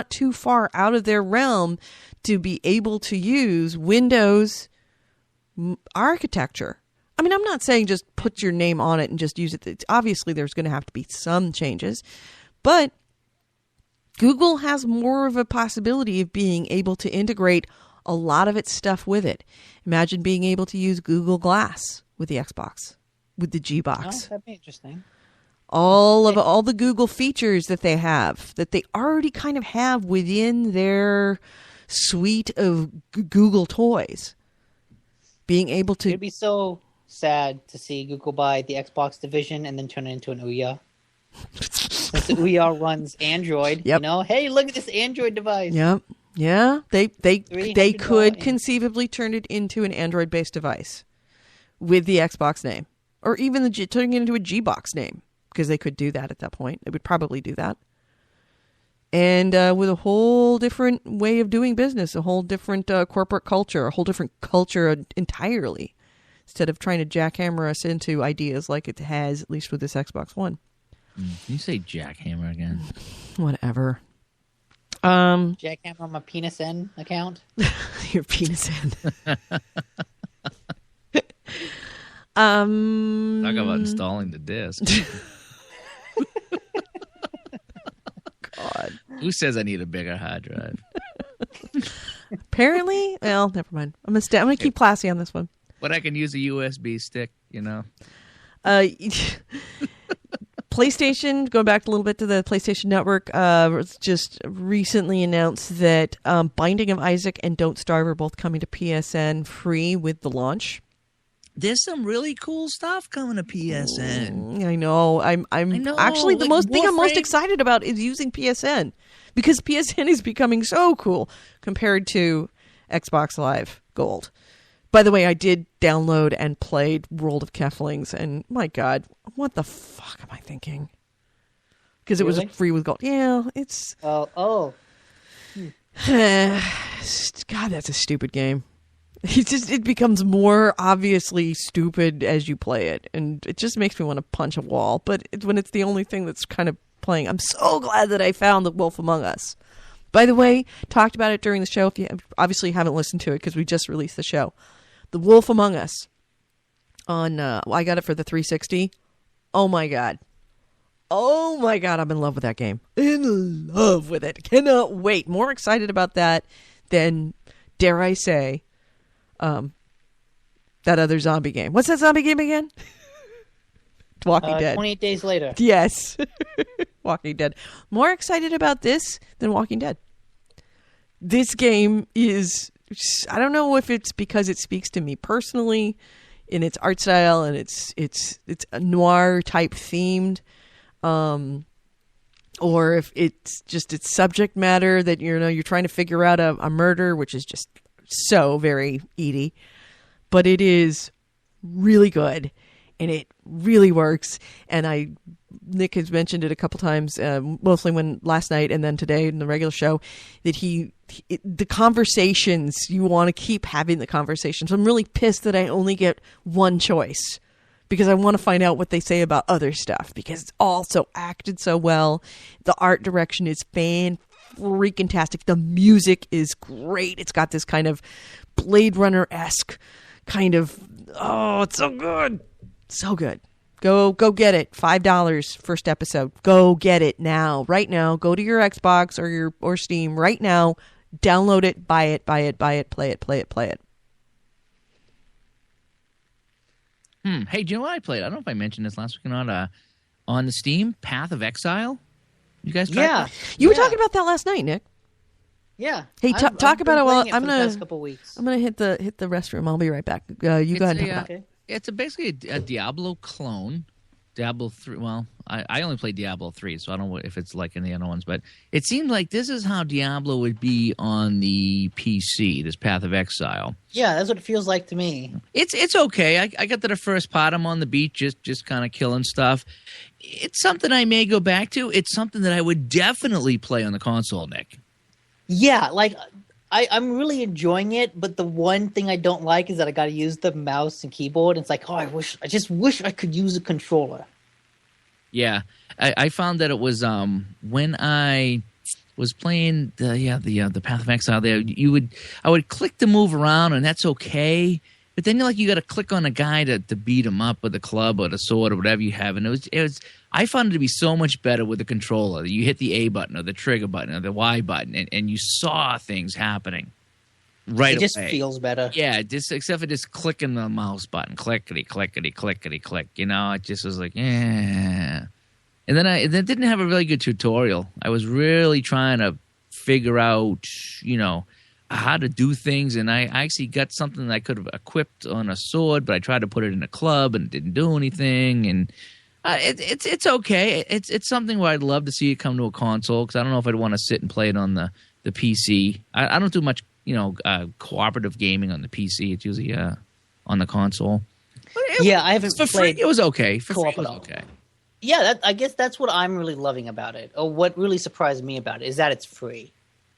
too far out of their realm to be able to use Windows architecture. I mean, I'm not saying just put your name on it and just use it. Obviously, there's going to have to be some changes, but Google has more of a possibility of being able to integrate a lot of its stuff with it. Imagine being able to use Google Glass with the Xbox, with the G box. Oh, that'd be interesting. All the Google features that they have, that they already kind of have within their suite of Google toys. Being able to... It'd be so sad to see Google buy the Xbox division and then turn it into an Ouya. Since the Ouya runs Android, Yep. you know? Hey, look at this Android device. Yep. Yeah, they could $300. conceivably turn it into an Android-based device with the Xbox name, or even turning it into a G-Box name, because they could do that at that point. They would probably do that, and with a whole different way of doing business, a whole different corporate culture, a whole different culture entirely, instead of trying to jackhammer us into ideas like it has, at least with this Xbox One. Can you say jackhammer again? Whatever. Jackhammer on my penis N account. Your penis end. Talk about installing the disc. God. Who says I need a bigger hard drive? Apparently, well, never mind. I'm gonna keep classy on this one. But I can use a USB stick, you know. PlayStation, going back a little bit to the PlayStation Network, just recently announced that Binding of Isaac and Don't Starve are both coming to PSN free with the launch. There's some really cool stuff coming to PSN. I know. I'm know, actually the like thing I'm most Warframe. excited about is using PSN, because PSN is becoming so cool compared to Xbox Live Gold. By the way, I did download and played World of Keflings, and my God, what the fuck am I thinking? Because it was Really? free with gold. Yeah, it's... Oh. God, that's a stupid game. It becomes more obviously stupid as you play it, and it just makes me want to punch a wall. But when it's the only thing that's kind of playing, I'm so glad that I found The Wolf Among Us. By the way, talked about it during the show. If you obviously haven't listened to it, because we just released the show, The Wolf Among Us on I got it for the 360. Oh my god, I'm in love with that game. In love with it. Cannot wait. More excited about that than, dare I say, that other zombie game. What's that zombie game again? Walking Dead. 28 Days Later. Yes. Walking Dead. More excited about this than Walking Dead. This game is, I don't know if it's because it speaks to me personally in its art style and it's a noir type themed, or if it's just its subject matter that you're trying to figure out a murder, which is just so very Edie. But it is really good and it really works. And Nick has mentioned it a couple times, mostly when last night and then today in the regular show, that the conversations, you want to keep having the conversations. I'm really pissed that I only get one choice, because I want to find out what they say about other stuff, because it's all so acted so well. The art direction is freaking-tastic. The music is great. It's got this kind of Blade Runner-esque kind of, oh, it's so good. So good. Go get it. $5 first episode. Go get it now. Right now. Go to your Xbox or Steam right now. Download it, buy it, play it. Hey, do you know what I played? I don't know if I mentioned this last week or not. On the Steam, Path of Exile. You guys tried Yeah, that? You were talking about that last night, Nick. yeah. Hey, talk about it while I'm gonna. Past couple weeks. I'm gonna hit the restroom. I'll be right back. You go ahead and talk about it. Okay. It's basically a Diablo clone. Diablo 3. Well, I only played Diablo 3, so I don't know if it's like in the other ones. But it seemed like this is how Diablo would be on the PC, this Path of Exile. Yeah, that's what it feels like to me. It's okay. I got to the first part. I'm on the beach just kind of killing stuff. It's something I may go back to. It's something that I would definitely play on the console, Nick. Yeah, like I'm really enjoying it, but the one thing I don't like is that I got to use the mouse and keyboard. It's like, I just wish I could use a controller. Yeah, I found that it was when I was playing the Path of Exile. There, I would click to move around, and that's okay. But then you got to click on a guy to beat him up with a club or the sword or whatever you have, and it was. I found it to be so much better with the controller. You hit the A button or the trigger button or the Y button, and you saw things happening right away. It just feels better. Yeah, except for just clicking the mouse button, clickety, clickety, clickety, click. It just was like, yeah. And then it didn't have a really good tutorial. I was really trying to figure out, how to do things, and I actually got something that I could have equipped on a sword, but I tried to put it in a club and it didn't do anything. And it's okay. It's something where I'd love to see it come to a console, because I don't know if I'd want to sit and play it on the PC. I don't do much, cooperative gaming on the PC. It's usually on the console. I haven't for played free. It was okay. For co-op free, it at was all. okay. Yeah, I guess that's what I'm really loving about it. Or what really surprised me about it is that it's free.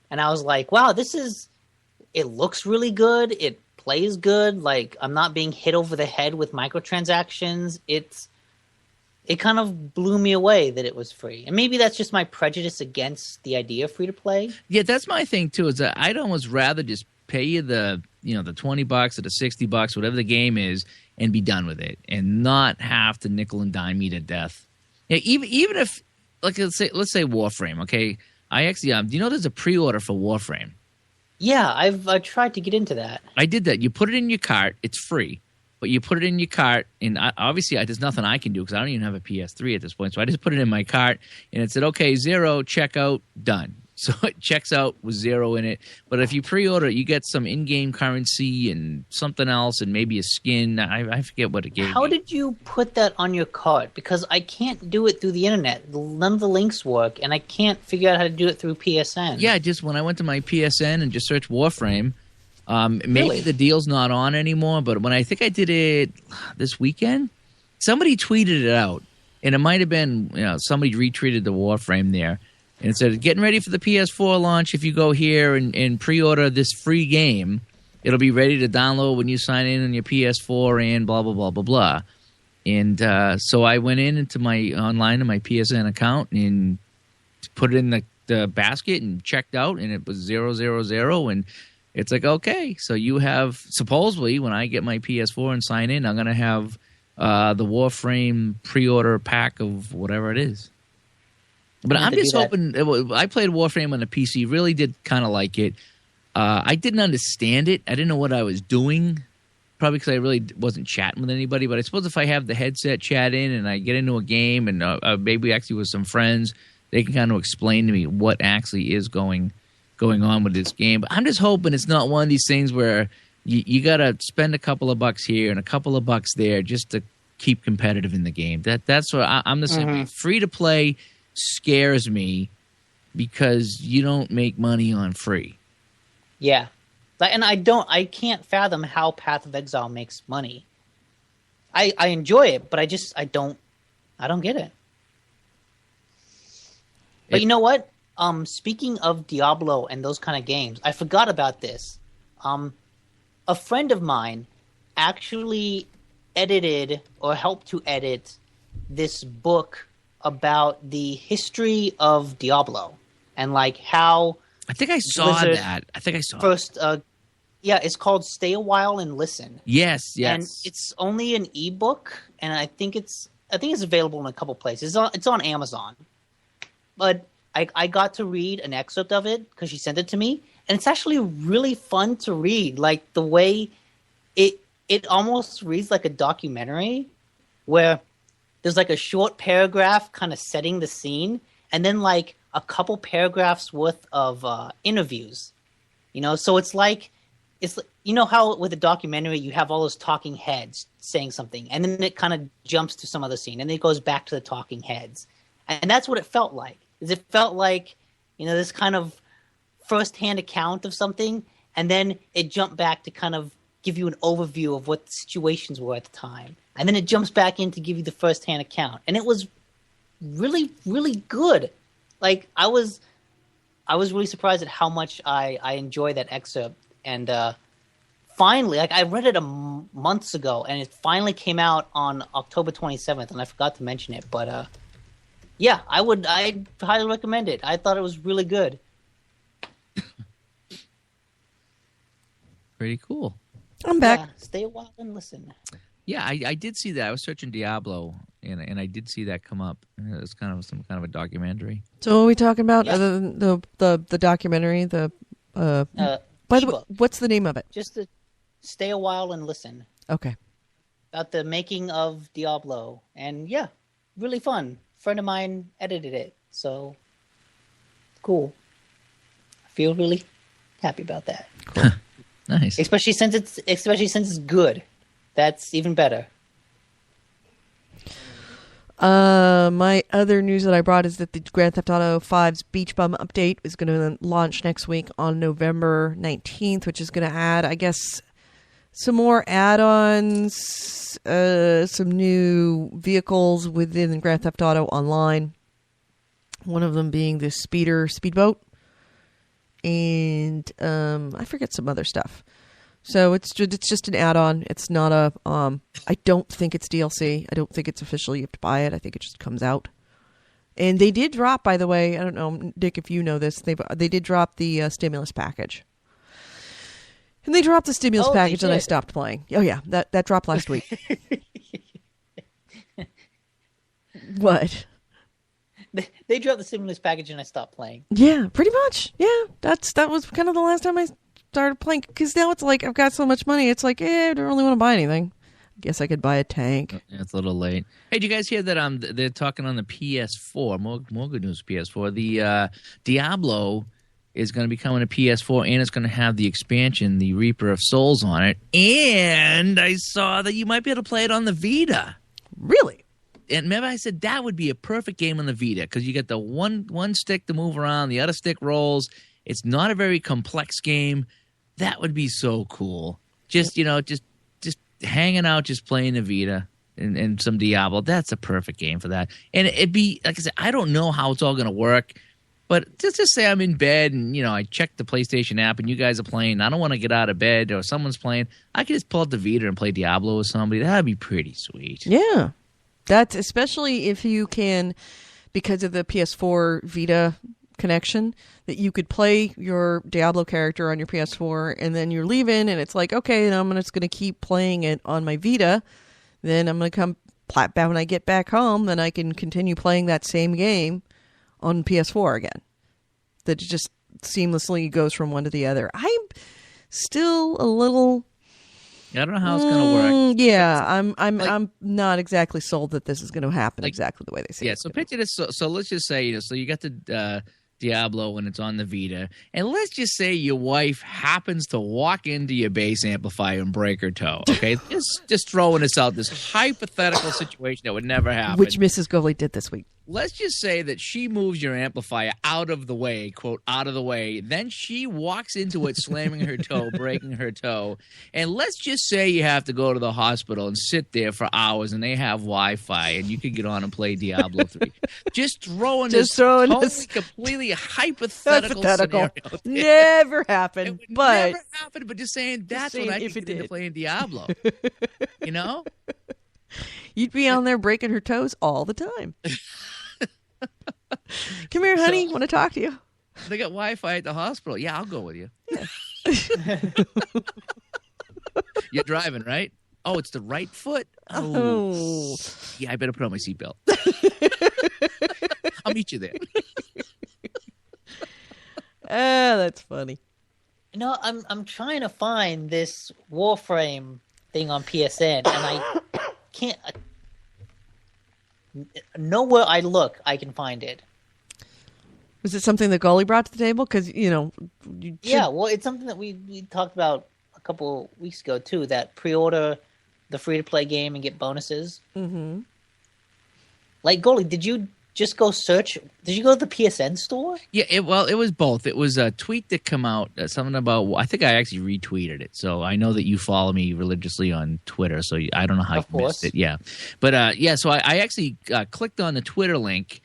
And I was like, wow, it looks really good. It plays good. Like, I'm not being hit over the head with microtransactions. It kind of blew me away that it was free. And maybe that's just my prejudice against the idea of free to play. Yeah, that's my thing too. Is that I'd almost rather just pay you the the $20 or the $60, whatever the game is, and be done with it, and not have to nickel and dime me to death. Yeah, even if, like, let's say Warframe. Okay, I actually do you know there's a pre-order for Warframe? Yeah, I've tried to get into that. I did that. You put it in your cart. It's free. But you put it in your cart, and obviously there's nothing I can do because I don't even have a PS3 at this point. So I just put it in my cart, and it said, okay, 0, checkout, done. So it checks out with 0 in it. But if you pre-order it, you get some in-game currency and something else and maybe a skin. I forget what it gave How me. did you put that on your cart? Because I can't do it through the internet. None of the links work, and I can't figure out how to do it through PSN. Yeah, just when I went to my PSN and just searched Warframe, maybe Really? the deal's not on anymore, but when I think I did it this weekend, somebody tweeted it out, and it might have been, somebody retweeted the Warframe there, and it said, getting ready for the PS4 launch. If you go here and pre-order this free game, it'll be ready to download when you sign in on your PS4 and blah, blah, blah, blah, blah. And so I went into my PSN account and put it in the basket and checked out, and it was 000, and it's like, okay, so you have, supposedly, when I get my PS4 and sign in, I'm going to have the Warframe pre-order pack of whatever it is. But I'm just hoping, I played Warframe on the PC, really did kind of like it. I didn't understand it. I didn't know what I was doing, probably because I really wasn't chatting with anybody. But I suppose if I have the headset chat in and I get into a game and maybe actually with some friends, they can kind of explain to me what actually is going on with this game. But I'm just hoping it's not one of these things where you got to spend a couple of bucks here and a couple of bucks there just to keep competitive in the game. That's what I'm the same way. Free to play scares me because you don't make money on free. Yeah. And I can't fathom how Path of Exile makes money. I enjoy it, but I don't get it. But you know what? Speaking of Diablo and those kind of games, I forgot about this. A friend of mine actually edited or helped to edit this book about the history of Diablo and like how I think I saw Blizzard that. I think I saw first. It's called Stay a While and Listen. Yes. And it's only an ebook, and I think it's available in a couple places. It's on Amazon, but I got to read an excerpt of it because she sent it to me, and it's actually really fun to read. Like the way it almost reads like a documentary where there's like a short paragraph kind of setting the scene, and then like a couple paragraphs worth of interviews. So it's how with a documentary you have all those talking heads saying something, and then it kind of jumps to some other scene, and then it goes back to the talking heads, and that's what it felt like. It felt like this kind of first-hand account of something, and then it jumped back to kind of give you an overview of what the situations were at the time, and then it jumps back in to give you the first-hand account, and it was really, really good. Like I was really surprised at how much I enjoy that excerpt, and finally, like I read it months ago, and it finally came out on October 27th, and I forgot to mention it, but yeah, I highly recommend it. I thought it was really good. Pretty cool. I'm back. Yeah, stay a while and listen. Yeah, I did see that. I was searching Diablo, and I did see that come up. It was kind of some kind of a documentary. So what are we talking about? Yeah. Other than the documentary, by the way, ebook. what's the name of it? Just to stay a while and listen Okay. about the making of Diablo, and yeah, really fun. A friend of mine edited it, so cool. I feel really happy about that. Cool. Nice. Especially since it's good. That's even better. My other news that I brought is that the Grand Theft Auto 5's Beach Bum update is going to launch next week on November 19th, which is going to add, I guess, some more add-ons, some new vehicles within Grand Theft Auto Online. One of them being the speedboat, and I forget some other stuff. So it's just an add-on. It's not a. I don't think it's DLC. I don't think it's official. You have to buy it. I think it just comes out. And they did drop, by the way. I don't know, Dick, if you know this. They did drop the stimulus package. And they dropped the stimulus package, and I stopped playing. Oh yeah, that dropped last week. What? They dropped the stimulus package, and I stopped playing. Yeah, pretty much. Yeah, that was kind of the last time I started playing, because now it's like I've got so much money. It's like, I don't really want to buy anything. I guess I could buy a tank. Yeah, it's a little late. Hey, did you guys hear that? They're talking on the PS4. More good news. PS4. The Diablo is going to be coming to PS4, and it's going to have the expansion, the Reaper of Souls, on it. And I saw that you might be able to play it on the Vita. Really? And remember, I said that would be a perfect game on the Vita because you get the one stick to move around, the other stick rolls. It's not a very complex game. That would be so cool. Just hanging out, just playing the Vita and some Diablo. That's a perfect game for that. And it'd be, like I said, I don't know how it's all going to work, but just say I'm in bed and, I check the PlayStation app and you guys are playing. I don't want to get out of bed or someone's playing. I could just pull out the Vita and play Diablo with somebody. That'd be pretty sweet. Yeah. That's especially if you can, because of the PS4 Vita connection, that you could play your Diablo character on your PS4 and then you're leaving and it's like, okay, then I'm just going to keep playing it on my Vita. Then I'm going to come back when I get back home, then I can continue playing that same game on PS4 again. That just seamlessly goes from one to the other. I'm still a little... I don't know how it's going to work. Yeah, I'm not exactly sold that this is going to happen exactly the way they say. Yeah, so picture this. So let's just say, so you got the Diablo when it's on the Vita, and let's just say your wife happens to walk into your bass amplifier and break her toe. Okay, just throwing this out, this hypothetical situation that would never happen, which Mrs. Goley did this week. Let's just say that she moves your amplifier out of the way, quote, out of the way. Then she walks into it, slamming her toe, breaking her toe. And let's just say you have to go to the hospital and sit there for hours and they have Wi-Fi and you can get on and play Diablo 3. Just throwing this completely hypothetical scenario. Never happened. Never happened, but just saying that's what I could do playing Diablo. You'd be on there breaking her toes all the time. Come here, honey. Want to talk to you? They got Wi-Fi at the hospital. Yeah, I'll go with you. Yeah. You're driving, right? Oh, it's the right foot. Oh. Yeah, I better put on my seatbelt. I'll meet you there. That's funny. I'm trying to find this Warframe thing on PSN, and I can't. Nowhere I look, I can find it. Was it something that Gully brought to the table? Because, you know... Yeah, well, it's something that we talked about a couple weeks ago, too, that pre-order the free-to-play game and get bonuses. Mm-hmm. Like, Gully, did you just go search? Did you go to the PSN store? Yeah, it was both. It was a tweet that come out, something about. I think I actually retweeted it, so I know that you follow me religiously on Twitter. So I don't know how you missed it. Yeah, but so I actually clicked on the Twitter link,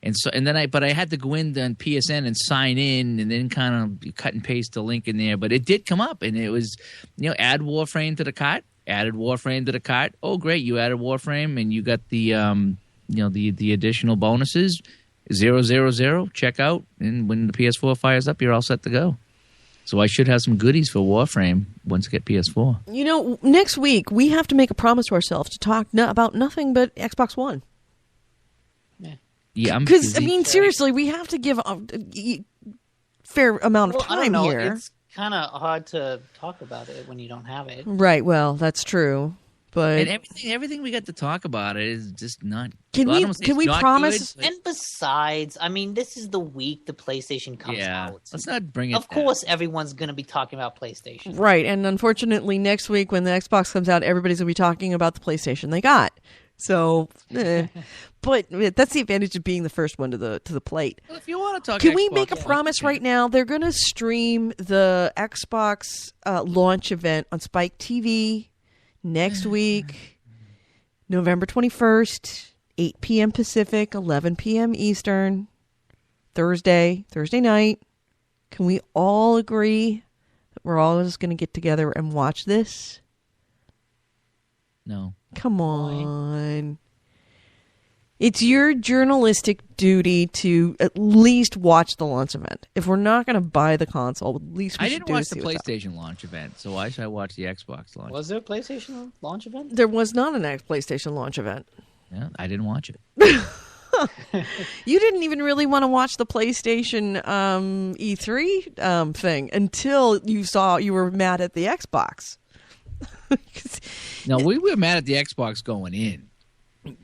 and then I had to go in on PSN and sign in, and then kind of cut and paste the link in there. But it did come up, and it was add Warframe to the cart. Added Warframe to the cart. Oh, great! You added Warframe, and you got the the additional bonuses, 000, check out, and when the PS4 fires up, you're all set to go. So I should have some goodies for Warframe once I get PS4. You know, next week, we have to make a promise to ourselves to talk about nothing but Xbox One. Yeah, because, I mean, seriously, we have to give a fair amount of time I don't know. here. It's kind of hard to talk about it when you don't have it. Right, well, that's true. But and everything we got to talk about it is just not. Can we promise? And besides, I mean, this is the week the PlayStation comes out. Let's not bring it. Of course, everyone's going to be talking about PlayStation. Right, and unfortunately, next week when the Xbox comes out, everybody's going to be talking about the PlayStation they got. So, but that's the advantage of being the first one to the plate. Well, if you want to talk, can Xbox, we make a promise right now? They're going to stream the Xbox launch event on Spike TV. Next week, November 21st, 8 p.m. Pacific, 11 p.m. Eastern, Thursday night. Can we all agree that we're all just going to get together and watch this? No. Come on. It's your journalistic duty to at least watch the launch event. If we're not going to buy the console, at least we should do I didn't watch the PlayStation launch event, so why should I watch the Xbox launch? Was there a PlayStation launch event? There was not an PlayStation launch event. Yeah, I didn't watch it. You didn't even really want to watch the PlayStation E3 thing until you were mad at the Xbox. No, we were mad at the Xbox going in.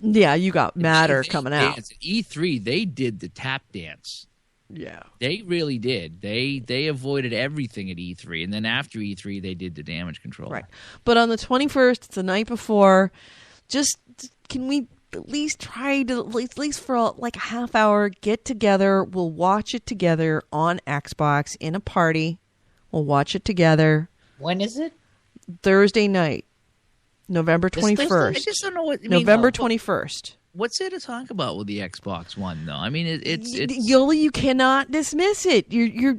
Yeah, you got madder coming out. E3, they did the tap dance. Yeah. They really did. They avoided everything at E3, and then after E3, they did the damage control. Right. But on the 21st, it's the night before, just can we at least try to, at least for like a half hour, get together. We'll watch it together on Xbox in a party. We'll watch it together. When is it? Thursday night. November 21st. I just don't know what. November 21st. What's there to talk about with the Xbox One, though? I mean, it's Yoli, you cannot dismiss it. You're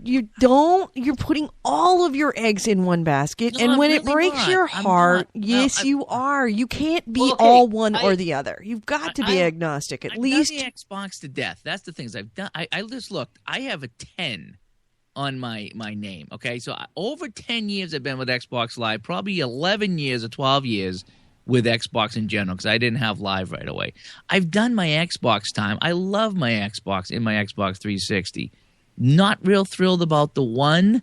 putting all of your eggs in one basket, No, and I'm when really it breaks not. your I'm heart, not. yes, No, you are. You can't be Well, okay, all one or the other. You've got to be agnostic. At I've least done the Xbox to death. That's the things I've done. I just looked. I have a 10 on my name. Okay, so over 10 years I've been with Xbox Live. Probably 11 years or 12 years with Xbox in general, because I didn't have Live right away. I've done my Xbox time. I love my Xbox in my Xbox 360. Not real thrilled about the One.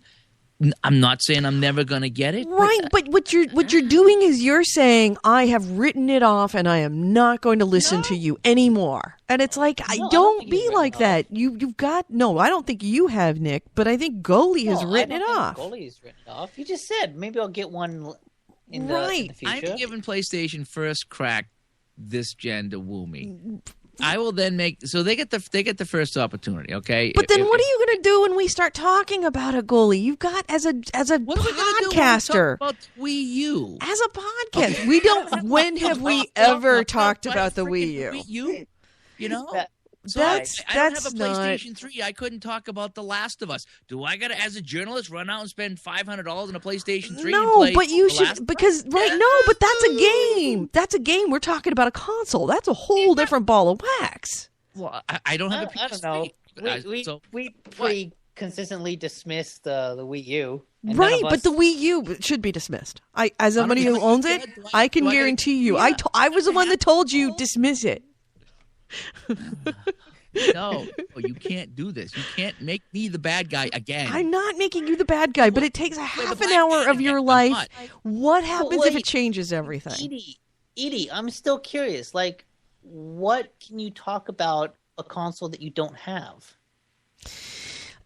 I'm not saying I'm never going to get it. right. But what you're doing is you're saying I have written it off, and I am not going to listen to you anymore. And it's like, I don't don't think be he's like written that. You've got no. I don't think you have, Nick. But I think Goalie has written it off. Goalie's written it off. You just said maybe I'll get one in the future. I'm giving PlayStation first crack this gen to woo me. I will then make so they get the first opportunity, okay? But then what are you going to do when we start talking about a Goalie? You've got as a what are we gonna do when we podcaster. talk about Wii U? As a podcast, we don't. When have we ever talked about the Wii U? Wii U? You know, so That's I don't have a not- PlayStation 3. I couldn't talk about The Last of Us. Do I got to, as a journalist, run out and spend $500 on a PlayStation 3? and No, play but you The Last should of because Us? right. No, but that's a game. That's a game. We're talking about a console. That's a whole different ball of wax. Well, I don't have a PS3. I don't know. We pretty consistently dismissed the Wii U. And none Right, of but us- the Wii U should be dismissed. As somebody who think owns it's it, good. I can do I gotta- guarantee you. Yeah. I was the one that told you dismiss it. No, you can't do this. You can't make me the bad guy again. I'm not making you the bad guy, but it takes a half an black hour man of your again. I'm life. not. What happens if it wait. changes everything? Edie, I'm still curious. Like, what can you talk about a console that you don't have?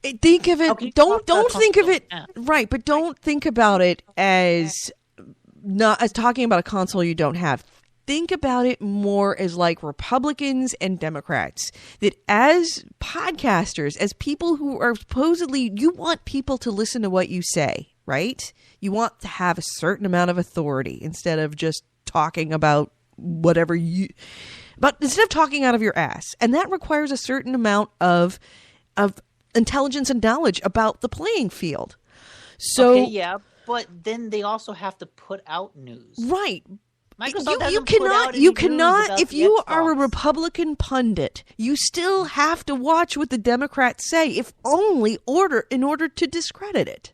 Think of How can you it. talk Don't about think of console it you don't have? right, but don't think about it as not as talking about a console you don't have. Think about it more as like Republicans and Democrats. That as podcasters, as people who are supposedly, you want people to listen to what you say, right? You want to have a certain amount of authority instead of just talking about whatever but instead of talking out of your ass. And that requires a certain amount of intelligence and knowledge about the playing field. So Okay, yeah, but then they also have to put out news. right. Microsoft You hasn't put out cannot any you news cannot about if the you are a Xbox. Republican pundit, you still have to watch what the Democrats say, if only in order to discredit it.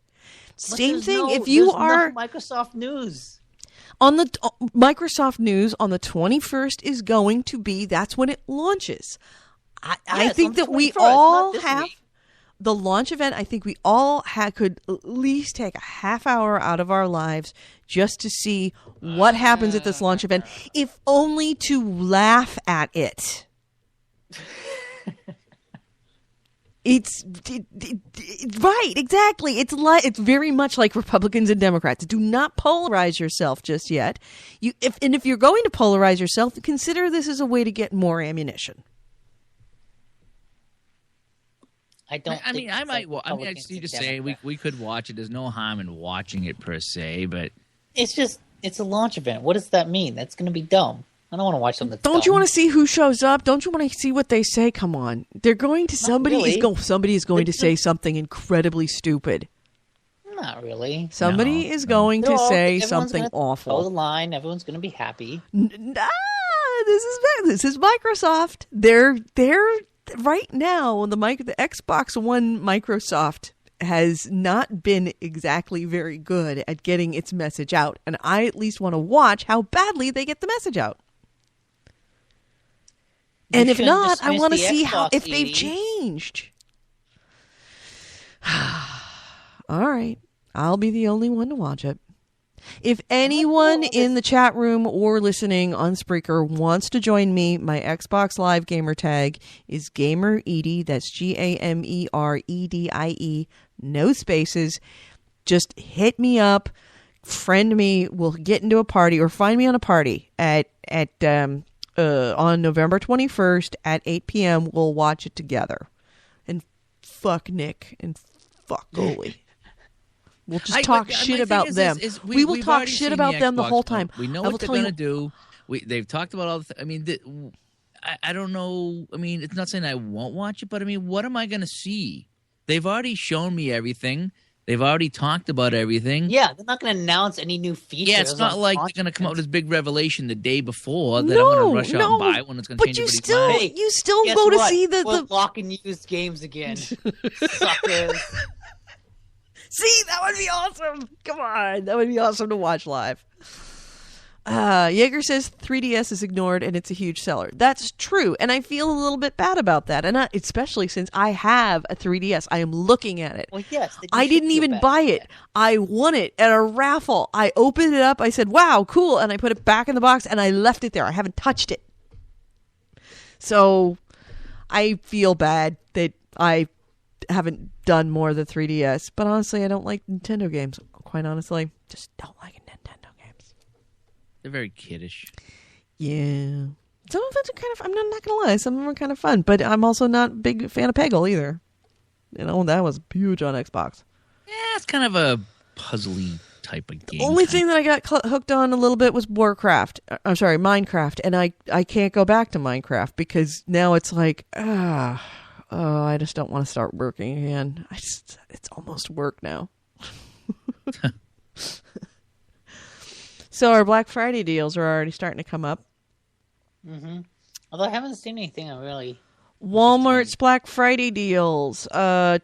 But Same there's thing no- if you there's are no Microsoft news. on the Microsoft News on the 21st is going to be, that's when it launches. I Yes, think on the that we 21st, all not this have week. the launch event. I think we all could at least take a half hour out of our lives just to see what happens at this launch event, if only to laugh at it. Right, exactly. It's very much like Republicans and Democrats. Do not polarize yourself just yet. If you're going to polarize yourself, consider this as a way to get more ammunition. I don't. I mean, think I it's might. like I mean, I Republicans just need to and say we Democrats. could watch it. There's no harm in watching it per se, but It's a launch event. What does that mean? That's going to be dumb. I don't want to watch something. That's Don't you dumb. want to see who shows up? Don't you want to see what they say? Come on, they're going to somebody really. is going to say something incredibly stupid. Not really. Somebody is going to say Everyone's something gonna toe the awful. line. Everyone's going to be happy. This is Microsoft. They're right now the Xbox One. Microsoft has not been exactly very good at getting its message out, and I at least want to watch how badly they get the message out. And if shouldn't not, I dismiss want to the see how Xbox, if they've Edie. changed. All right, I'll be the only one to watch it. If anyone in the chat room or listening on Spreaker wants to join me, my Xbox Live gamer tag is Gamer Edie. That's GamerEdie, no spaces. Just hit me up, friend me. We'll get into a party or find me on a party on November 21st at 8 p.m. We'll watch it together. And fuck Nick and fuck Goalie. We'll just talk shit about them. We will talk shit about them the whole time. We know I will what they're tell going you- to do. They've talked about all the I mean, I don't know. I mean, it's not saying I won't watch it, but I mean, what am I going to see? They've already shown me everything. They've already talked about everything. Yeah, they're not going to announce any new features. Yeah, it's not on like launch they're going to come out with events. this big revelation the day before that I'm going to rush out and buy one. It's going to but change you everybody's still, mind. Hey, you still Guess go to what? see We're the. locking used games again. Suckers. See, that would be awesome. Come on, that would be awesome to watch live. Jaeger says 3DS is ignored and it's a huge seller. That's true, and I feel a little bit bad about that, and especially since I have a 3DS. I am looking at it. Well, yes. then you I should didn't feel even bad buy about it. that. I won it at a raffle. I opened it up. I said, wow, cool. And I put it back in the box and I left it there. I haven't touched it. So I feel bad that I haven't done more of the 3DS. But honestly, I don't like Nintendo games. Quite honestly, just don't like Nintendo games. They're very kiddish. Yeah. Some of them are kind of, I'm not going to lie, some of them are kind of fun. But I'm also not a big fan of Peggle either. You know, that was huge on Xbox. Yeah, it's kind of a puzzly type of game. Only thing that I got hooked on a little bit was Minecraft, and I can't go back to Minecraft because now it's like, I just don't want to start working again. It's almost work now. So our Black Friday deals are already starting to come up. Mm-hmm. Although I haven't seen anything I really... Walmart's Black Friday deals.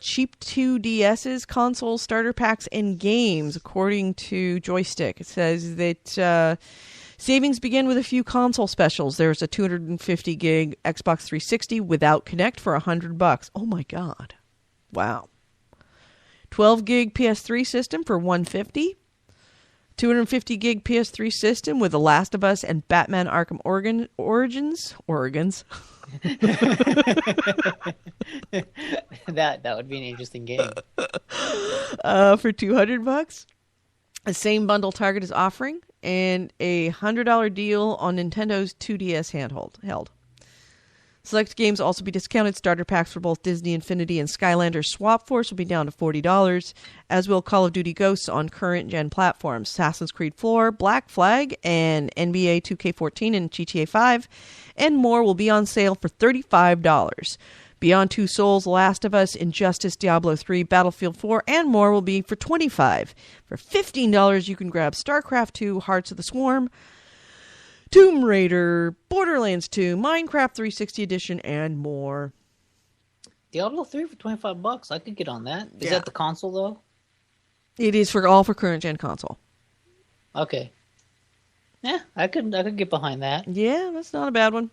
Cheap 2DSs, console starter packs, and games, according to Joystick. It says that Savings begin with a few console specials. There's a 250 gig Xbox 360 without Kinect for $100. Oh my god. Wow. 12 gig PS3 system for $150. 250 gig PS3 system with The Last of Us and Batman Arkham Origins. That would be an interesting game. For $200. The same bundle Target is offering, and a $100 deal on Nintendo's 2DS handheld. Select games will also be discounted. Starter packs for both Disney Infinity and Skylanders Swap Force will be down to $40, as will Call of Duty Ghosts on current-gen platforms. Assassin's Creed 4, Black Flag, and NBA 2K14 and GTA 5, and more will be on sale for $35. Beyond Two Souls, The Last of Us, Injustice, Diablo 3, Battlefield 4, and more will be for $25. For $15, you can grab StarCraft 2, Hearts of the Swarm, Tomb Raider, Borderlands 2, Minecraft 360 Edition, and more. Diablo 3 for $25. I could get on that. Is that the console though? It is for current gen console. Okay. Yeah, I could get behind that. Yeah, that's not a bad one.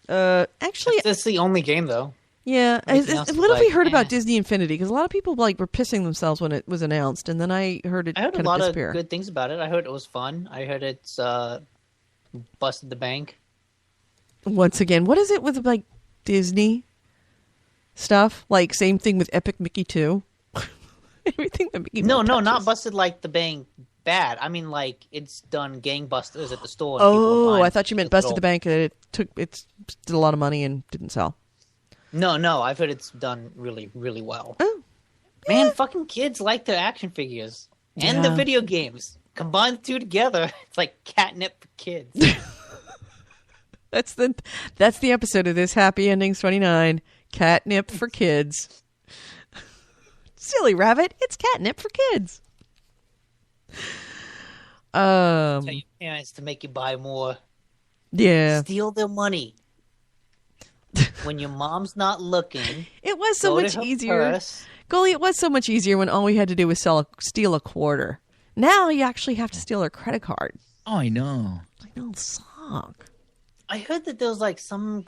Actually, that's the only game though. Yeah, what have we heard about Disney Infinity? Because a lot of people were pissing themselves when it was announced, and then I heard it. I heard kind a lot disappear. of good things about it. I heard it was fun. I heard it's busted the bank. Once again, what is it with Disney stuff? Same thing with Epic Mickey 2. Everything that Mickey No, touches. not busted the bank bad. I mean it's done gangbusters at the store. Oh, I thought you meant busted the bank. That it did a lot of money and didn't sell. No, I've heard it's done really, really well. Oh, man, fucking kids like their action figures and the video games. Combine the two together, it's like catnip for kids. That's the episode of this Happy Endings 29. Catnip for kids. Silly rabbit, it's catnip for kids. Tell your parents to make you buy more. Yeah. Steal their money. When your mom's not looking. It was so much easier. Goalie, it was so much easier when all we had to do was steal a quarter. Now you actually have to steal their credit card. Oh, I know. I know, suck. I heard that there was some.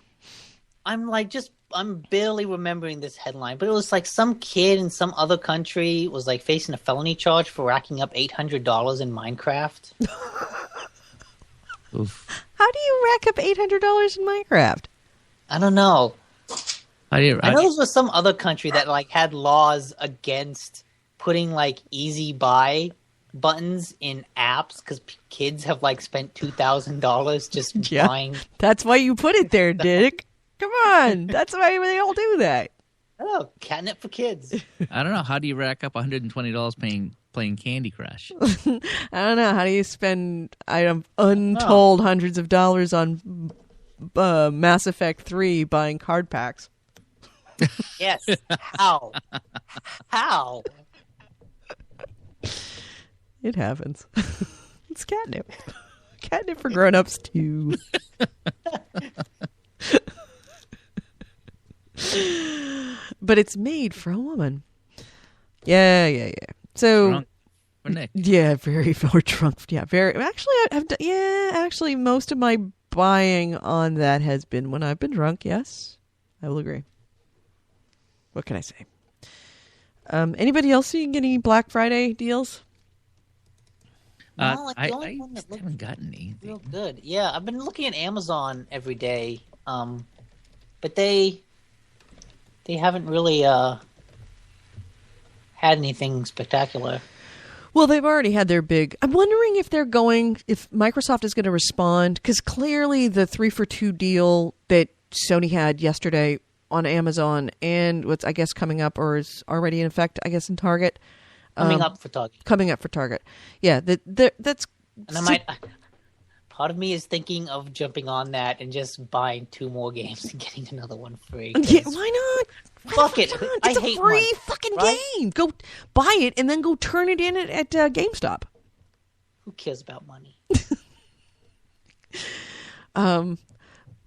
I'm barely remembering this headline, but it was some kid in some other country was facing a felony charge for racking up $800 in Minecraft. Oof. How do you rack up $800 in Minecraft? I don't know. I know this was some other country that had laws against putting easy buy buttons in apps because kids have spent $2,000 just buying. That's why you put it there, Dick. Come on, that's why they all do that. Oh, catnip for kids. I don't know. How do you rack up $120 playing Candy Crush? I don't know. How do you spend untold hundreds of dollars on Mass Effect 3 buying card packs? Yes. How? How? It happens. It's catnip. Catnip for grown-ups too. But it's made for a woman. Yeah. So, Drunk for Nick. Yeah, very drunk. Yeah, very. Actually, actually, most of my buying on that has been when I've been drunk. Yes, I will agree. What can I say? Anybody else seeing any Black Friday deals? No, I one that haven't gotten anything. real good. Yeah, I've been looking at Amazon every day, but they haven't really had anything spectacular. Well, they've already had their big. I'm wondering if Microsoft is going to respond, because clearly the 3-for-2 deal that Sony had yesterday on Amazon and what's coming up or is already in effect, in Target. Coming up for Target. Coming up for Target. Yeah, that's. And part of me is thinking of jumping on that and just buying 2 more games and getting another one free. Yeah, why not? Fuck it. It's I a hate free money, fucking right? game. Go buy it and then go turn it in at GameStop. Who cares about money?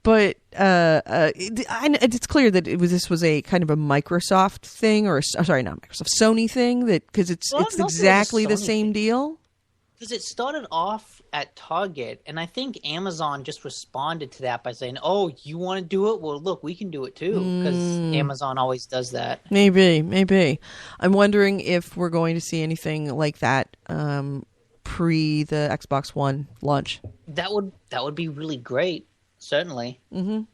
But it's clear that this was a kind of a Microsoft thing, or sorry, not Microsoft, Sony thing. That because it's Well, I don't know if it was a exactly the Sony same thing. deal. Because it started off at Target, and I think Amazon just responded to that by saying, "Oh, you want to do it? Well, look, we can do it too." Because Amazon always does that. Maybe. I'm wondering if we're going to see anything like that pre the Xbox One launch. That would be really great. Certainly. And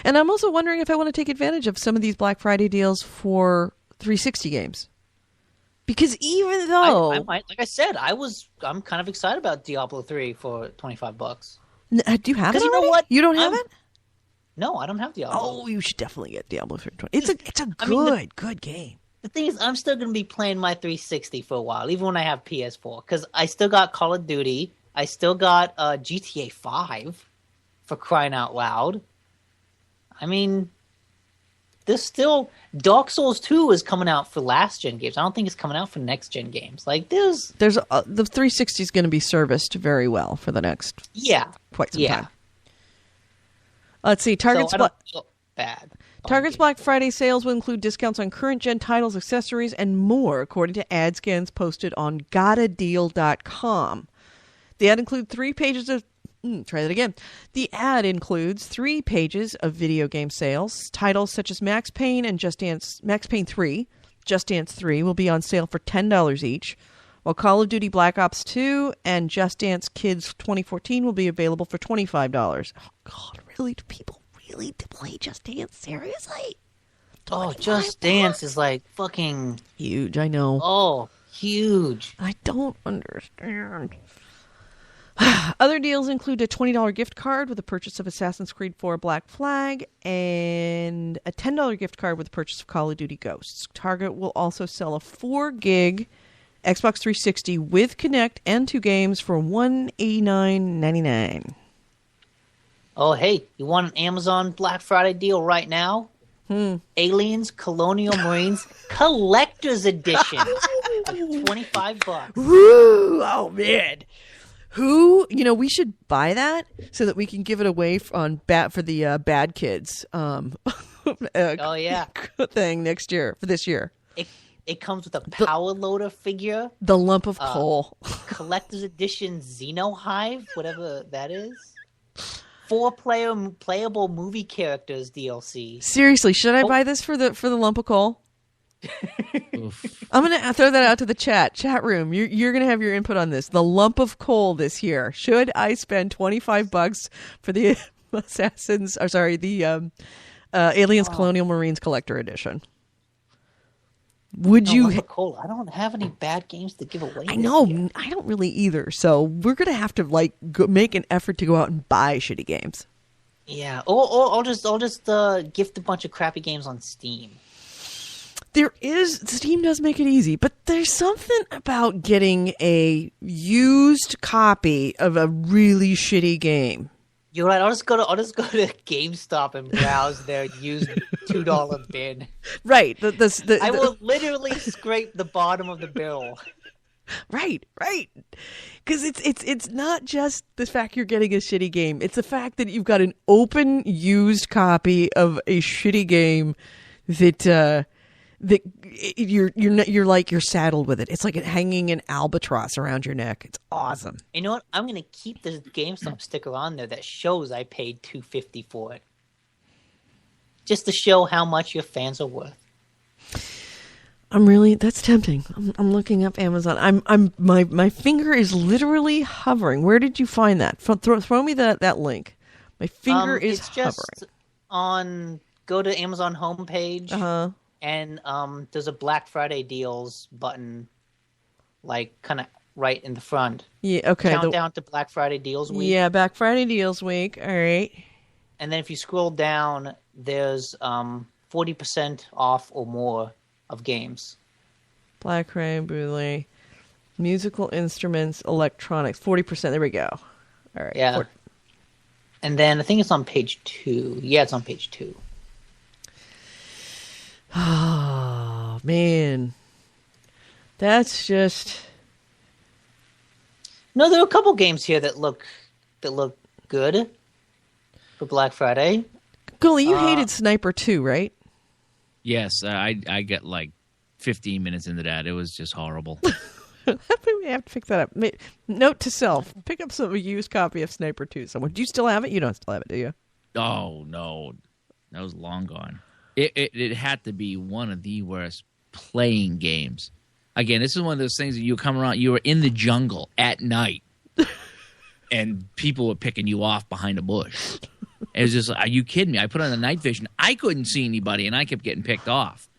I'm also wondering if I want to take advantage of some of these Black Friday deals for 360 games. Because even though I might, like I said, I'm kind of excited about Diablo 3 for $25. Do you have it? You know already? what? You don't have it? No, I don't have Diablo. Oh, you should definitely get Diablo 3. It's a good game. The thing is, I'm still going to be playing my 360 for a while, even when I have PS4, because I still got Call of Duty. I still got GTA 5, for crying out loud. I mean, there's still Dark Souls 2 is coming out for last gen games. I don't think it's coming out for next gen games. Like there's the 360 is going to be serviced very well for the next quite some time. Let's see. Target's Black Friday sales will include discounts on current gen titles, accessories, and more, according to ad scans posted on gotadeal.com. The ad includes 3 pages of The ad includes 3 pages of video game sales. Titles such as Max Payne and Max Payne 3, Just Dance 3 will be on sale for $10 each, while Call of Duty Black Ops 2 and Just Dance Kids 2014 will be available for $25. Oh God, really? Do people really play Just Dance? Seriously? Oh, Just Dance is like fucking huge. I know. Oh, huge. I don't understand. Other deals include a $20 gift card with the purchase of Assassin's Creed 4 Black Flag and a $10 gift card with the purchase of Call of Duty Ghosts. Target will also sell a 4-gig Xbox 360 with Kinect and 2 games for $189.99. Oh, hey, you want an Amazon Black Friday deal right now? Aliens, Colonial Marines, Collector's Edition for $25. Woo! Oh, man. We should buy that so that we can give it away for the bad kids. Oh yeah, thing next year for this year. It comes with a power loader figure, the lump of coal, collector's edition Xenohive, whatever that is. 4 playable movie characters DLC. Seriously, should I buy this for the lump of coal? I'm gonna throw that out to the chat room. You're gonna have your input on this. The lump of coal this year. Should I spend $25 for the Aliens Colonial Marines Collector Edition? Would you? Coal. I don't have any bad games to give away. I know. I don't really either. So we're gonna have to make an effort to go out and buy shitty games. Yeah. Or I'll just gift a bunch of crappy games on Steam. Steam does make it easy, but there's something about getting a used copy of a really shitty game. You're right. I'll just go to GameStop and browse their used $2 bin. Right. I will literally scrape the bottom of the barrel. Right. Because it's not just the fact you're getting a shitty game. It's the fact that you've got an open used copy of a shitty game that you're saddled with it. It's like hanging an albatross around your neck. It's awesome. You know what? I'm gonna keep this GameStop sticker on there that shows I paid $250 for it, just to show how much your fans are worth. That's tempting. I'm looking up Amazon. My finger is literally hovering. Where did you find that? Throw me that link. My finger is hovering. Just go to Amazon homepage. And there's a Black Friday deals button, like kind of right in the front. Yeah, okay. Countdown to Black Friday deals week. Yeah, Black Friday deals week. All right. And then if you scroll down, there's 40% off or more of games. Black Friday, Bootleg, musical instruments, electronics, 40%. There we go. All right. Yeah. And then I think it's on page 2. Yeah, it's on page 2. Oh, man. That's just... No, there are a couple games here that look good for Black Friday. Gully, you hated Sniper 2, right? Yes, I get like 15 minutes into that. It was just horrible. We have to pick that up. Note to self: pick up some used copy of Sniper 2. Someone, do you still have it? You don't still have it, do you? Oh no, that was long gone. It had to be one of the worst playing games. Again, this is one of those things that you come around. You were in the jungle at night, and people were picking you off behind a bush. It was just, are you kidding me? I put on the night vision. I couldn't see anybody, and I kept getting picked off.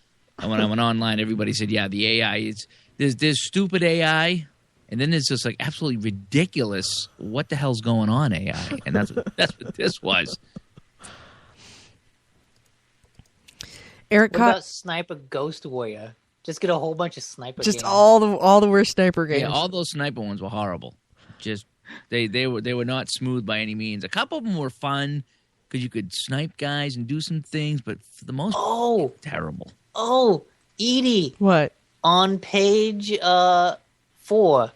And when I went online, everybody said, "Yeah, the AI is there's stupid AI." And then there's just like absolutely ridiculous. What the hell's going on, AI? And that's what this was. Eric What Cott, about Sniper Ghost Warrior? Just get a whole bunch of sniper just games. all the worst sniper games. Yeah, all those sniper ones were horrible. Just they were not smooth by any means. A couple of them were fun because you could snipe guys and do some things, but for the most part, terrible. Oh, Edie. What? On page 4,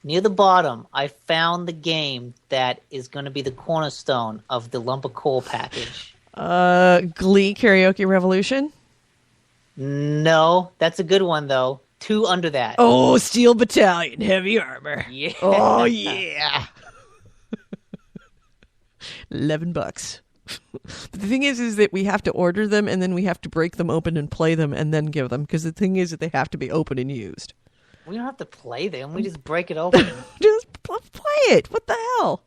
near the bottom, I found the game that is going to be the cornerstone of the Lump of Coal package. Glee Karaoke Revolution. No, that's a good one, though. 2 under that. Oh, Steel Battalion, heavy armor. Yeah. Oh, yeah. $11. But the thing is that we have to order them, and then we have to break them open and play them, and then give them. Because the thing is that they have to be open and used. We don't have to play them. We just break it open. Just play it. What the hell?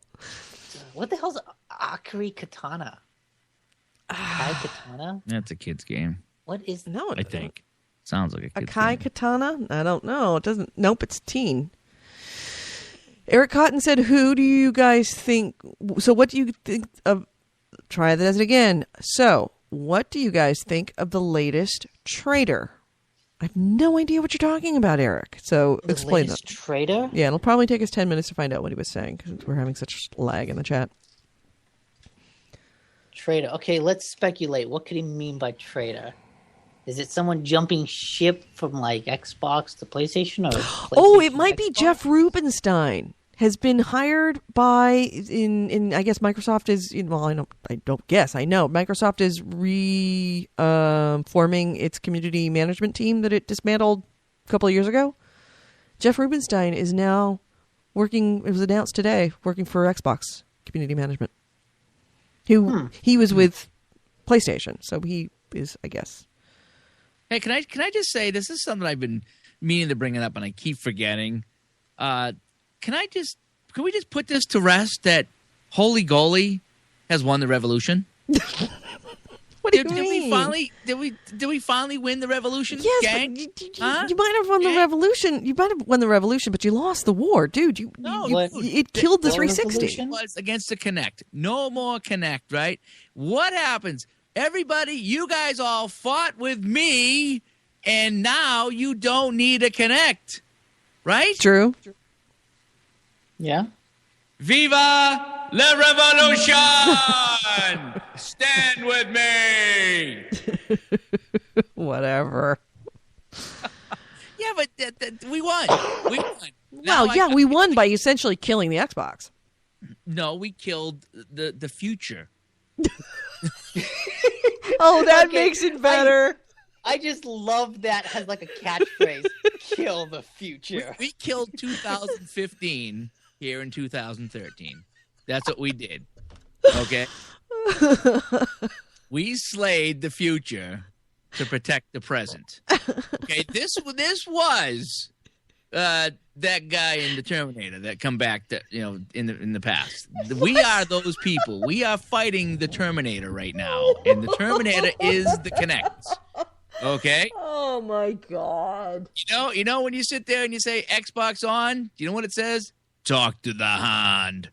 What the hell's Akari Katana? Akai Katana? That's a kid's game, What is... No, I think. Sounds like a kid's Akai game. Katana? I don't know. It doesn't. Nope, it's teen. Eric Cotton said, "Who do you guys think?" So, what do you think of? Try that again. So, what do you guys think of the latest traitor? I have no idea what you're talking about, Eric. So, explain that. Trader? Yeah, it'll probably take us 10 minutes to find out what he was saying because we're having such lag in the chat. Trader. Okay, let's speculate. What could he mean by trader? Is it someone jumping ship from like Xbox to PlayStation, or Oh, PlayStation it might to be Xbox? Jeff Rubenstein has been hired by in I guess Microsoft is well I don't guess I know Microsoft is forming its community management team that it dismantled a couple of years ago. Jeff Rubenstein is now working. It was announced today, working for Xbox community management. He was with PlayStation, so he is, I guess. Hey, can I just say this is something I've been meaning to bring it up and I keep forgetting. Can we just put this to rest that Holy Goalie has won the revolution? What do you mean? Did we finally win the revolution? Yes, gang? but you might have won the revolution. You might have won the revolution, but you lost the war, dude. It killed the 360. revolution? Was against the Connect. No more Connect, right? What happens? Everybody, you guys all fought with me, and now you don't need a Connect, right? True. Yeah. Viva la revolution! Stand with me! Whatever. Yeah, but we won. We won. Well, yeah, we won by essentially killing the Xbox. No, we killed the future. Oh, that Okay, makes it better. I just love that as like a catchphrase. Kill the future. We killed 2015 here in 2013. That's what we did. Okay? We slayed the future to protect the present. Okay, this was that guy in the Terminator that come back to, in the past. We are those people. We are fighting the Terminator right now, and the Terminator is the Connect. Okay? Oh my god. You know when you sit there and you say Xbox on, do you know what it says? Talk to the hand.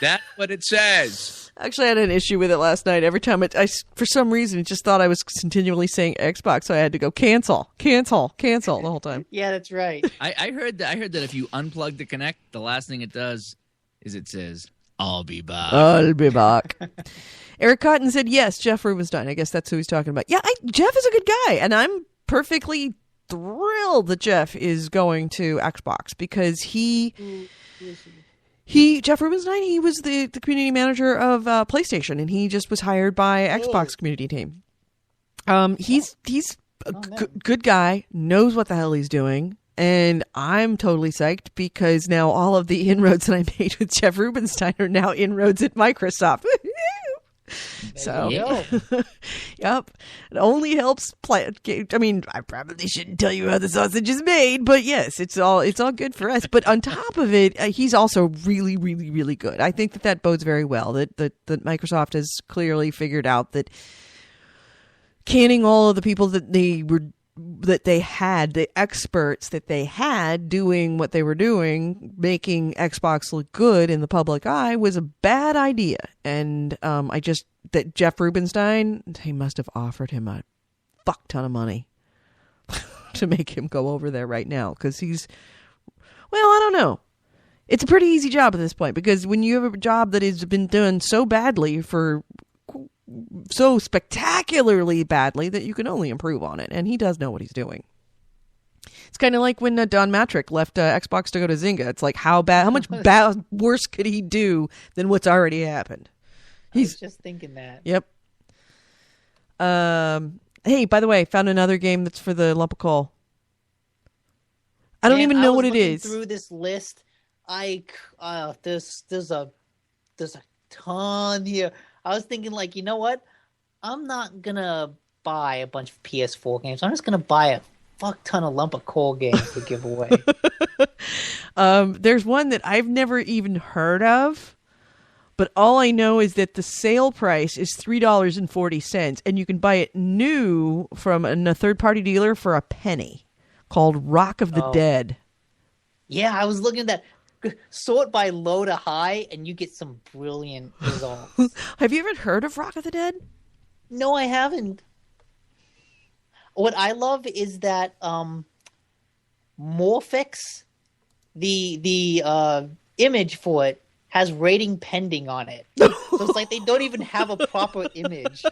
That's what it says. Actually, I had an issue with it last night. Every time I for some reason, it just thought I was continually saying Xbox, so I had to go cancel the whole time. Yeah, that's right. I heard that if you unplug the Connect, the last thing it does is it says, "I'll be back." I'll be back. Eric Cotton said, yes, Jeff Rubenstein. I guess that's who he's talking about. Yeah, Jeff is a good guy, and I'm perfectly thrilled that Jeff is going to Xbox because Jeff Rubenstein, he was the community manager of PlayStation, and he just was hired by Xbox community team. He's a good guy, knows what the hell he's doing, And I'm totally psyched because now all of the inroads that I made with Jeff Rubenstein are now inroads at Microsoft. So, yep, it only helps play. I mean, I probably shouldn't tell you how the sausage is made, but yes, it's all good for us. But on top of it, he's also really, really, really good. I think that bodes very well. That Microsoft has clearly figured out that canning all of the people that they had, the experts that they had doing what they were doing, making Xbox look good in the public eye, was a bad idea. And that Jeff Rubenstein, he must have offered him a fuck ton of money to make him go over there right now. Because I don't know. It's a pretty easy job at this point, because when you have a job that has been done so badly so spectacularly badly that you can only improve on it, and he does know what he's doing. It's kind of like when Don Matrick left Xbox to go to Zynga. It's like how much worse could he do than what's already happened? I was just thinking that. Yep. Hey, by the way, found another game that's for the lump of coal. I don't even know what it is. Through this list, there's a ton here. I was thinking, like, you know what? I'm not gonna buy a bunch of PS4 games. I'm just gonna buy a fuck ton of lump of coal games to give away. There's one that I've never even heard of, but all I know is that the sale price is $3.40, and you can buy it new from a third-party dealer for a penny, called Rock of the Dead. Yeah, I was looking at that. Sort by low to high, and you get some brilliant results. Have you ever heard of Rock of the Dead? No, I haven't. What I love is that Morphix, the image for it, has rating pending on it. So it's like they don't even have a proper image.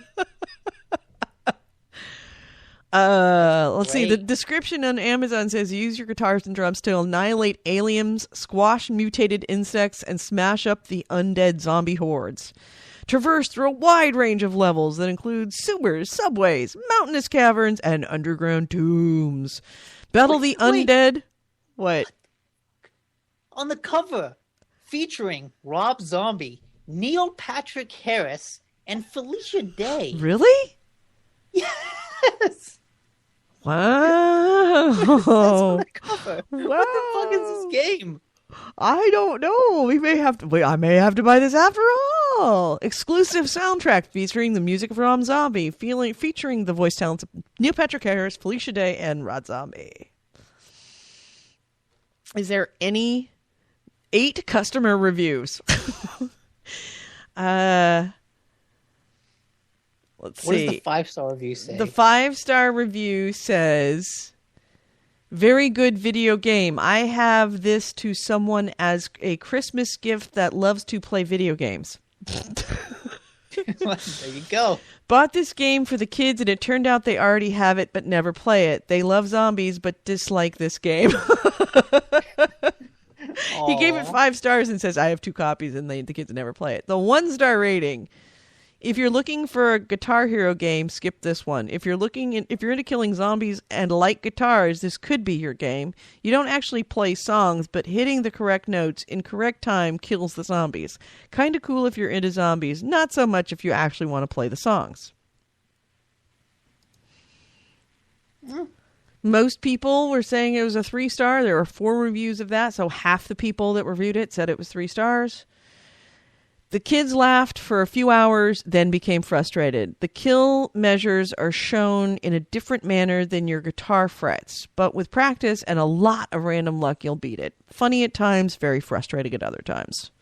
Let's see. The description on Amazon says use your guitars and drums to annihilate aliens, squash mutated insects, and smash up the undead zombie hordes. Traverse through a wide range of levels that include sewers, subways, mountainous caverns, and underground tombs. Battle the undead. What? On the cover, featuring Rob Zombie, Neil Patrick Harris, and Felicia Day. Really? Yes. Wow. That's on the cover. Wow. What the fuck is this game? I don't know. I may have to buy this after all. Exclusive soundtrack featuring the music of Rob Zombie, featuring the voice talents of Neil Patrick Harris, Felicia Day, and Rob Zombie. Is there any 8 customer reviews? Let's see. What does the 5-star review say? The 5-star review says, very good video game. I have this to someone as a Christmas gift that loves to play video games. There you go. Bought this game for the kids, and it turned out they already have it but never play it. They love zombies but dislike this game. He gave it 5 stars and says, I have 2 copies, and the kids never play it. The 1-star rating. If you're looking for a Guitar Hero game, skip this one. If you're into killing zombies and like guitars, this could be your game. You don't actually play songs, but hitting the correct notes in correct time kills the zombies. Kind of cool if you're into zombies, not so much if you actually want to play the songs. Most people were saying it was a 3-star. There were 4 reviews of that, so half the people that reviewed it said it was 3 stars. The kids laughed for a few hours, then became frustrated. The kill measures are shown in a different manner than your guitar frets, but with practice and a lot of random luck, you'll beat it. Funny at times, very frustrating at other times.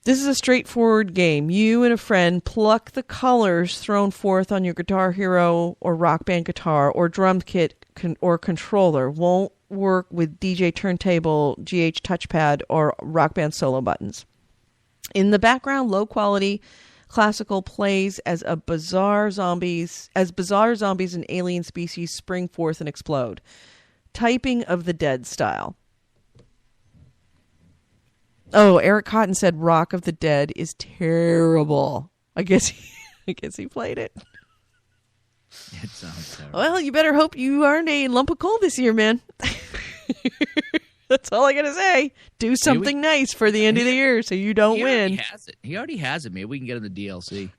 This is a straightforward game. You and a friend pluck the colors thrown forth on your Guitar Hero or Rock Band guitar or drum kit or controller. Won't work with DJ turntable, GH touchpad, or Rock Band solo buttons. In the background, low quality classical plays as bizarre zombies and alien species spring forth and explode. Typing of the Dead style. Oh, Eric Cotton said Rock of the Dead is terrible. I guess he played it. It sounds terrible. Well, you better hope you aren't a lump of coal this year, man. That's all I gotta say. Do something nice for the end of the year so you don't win. He already has it. Maybe we can get him the DLC.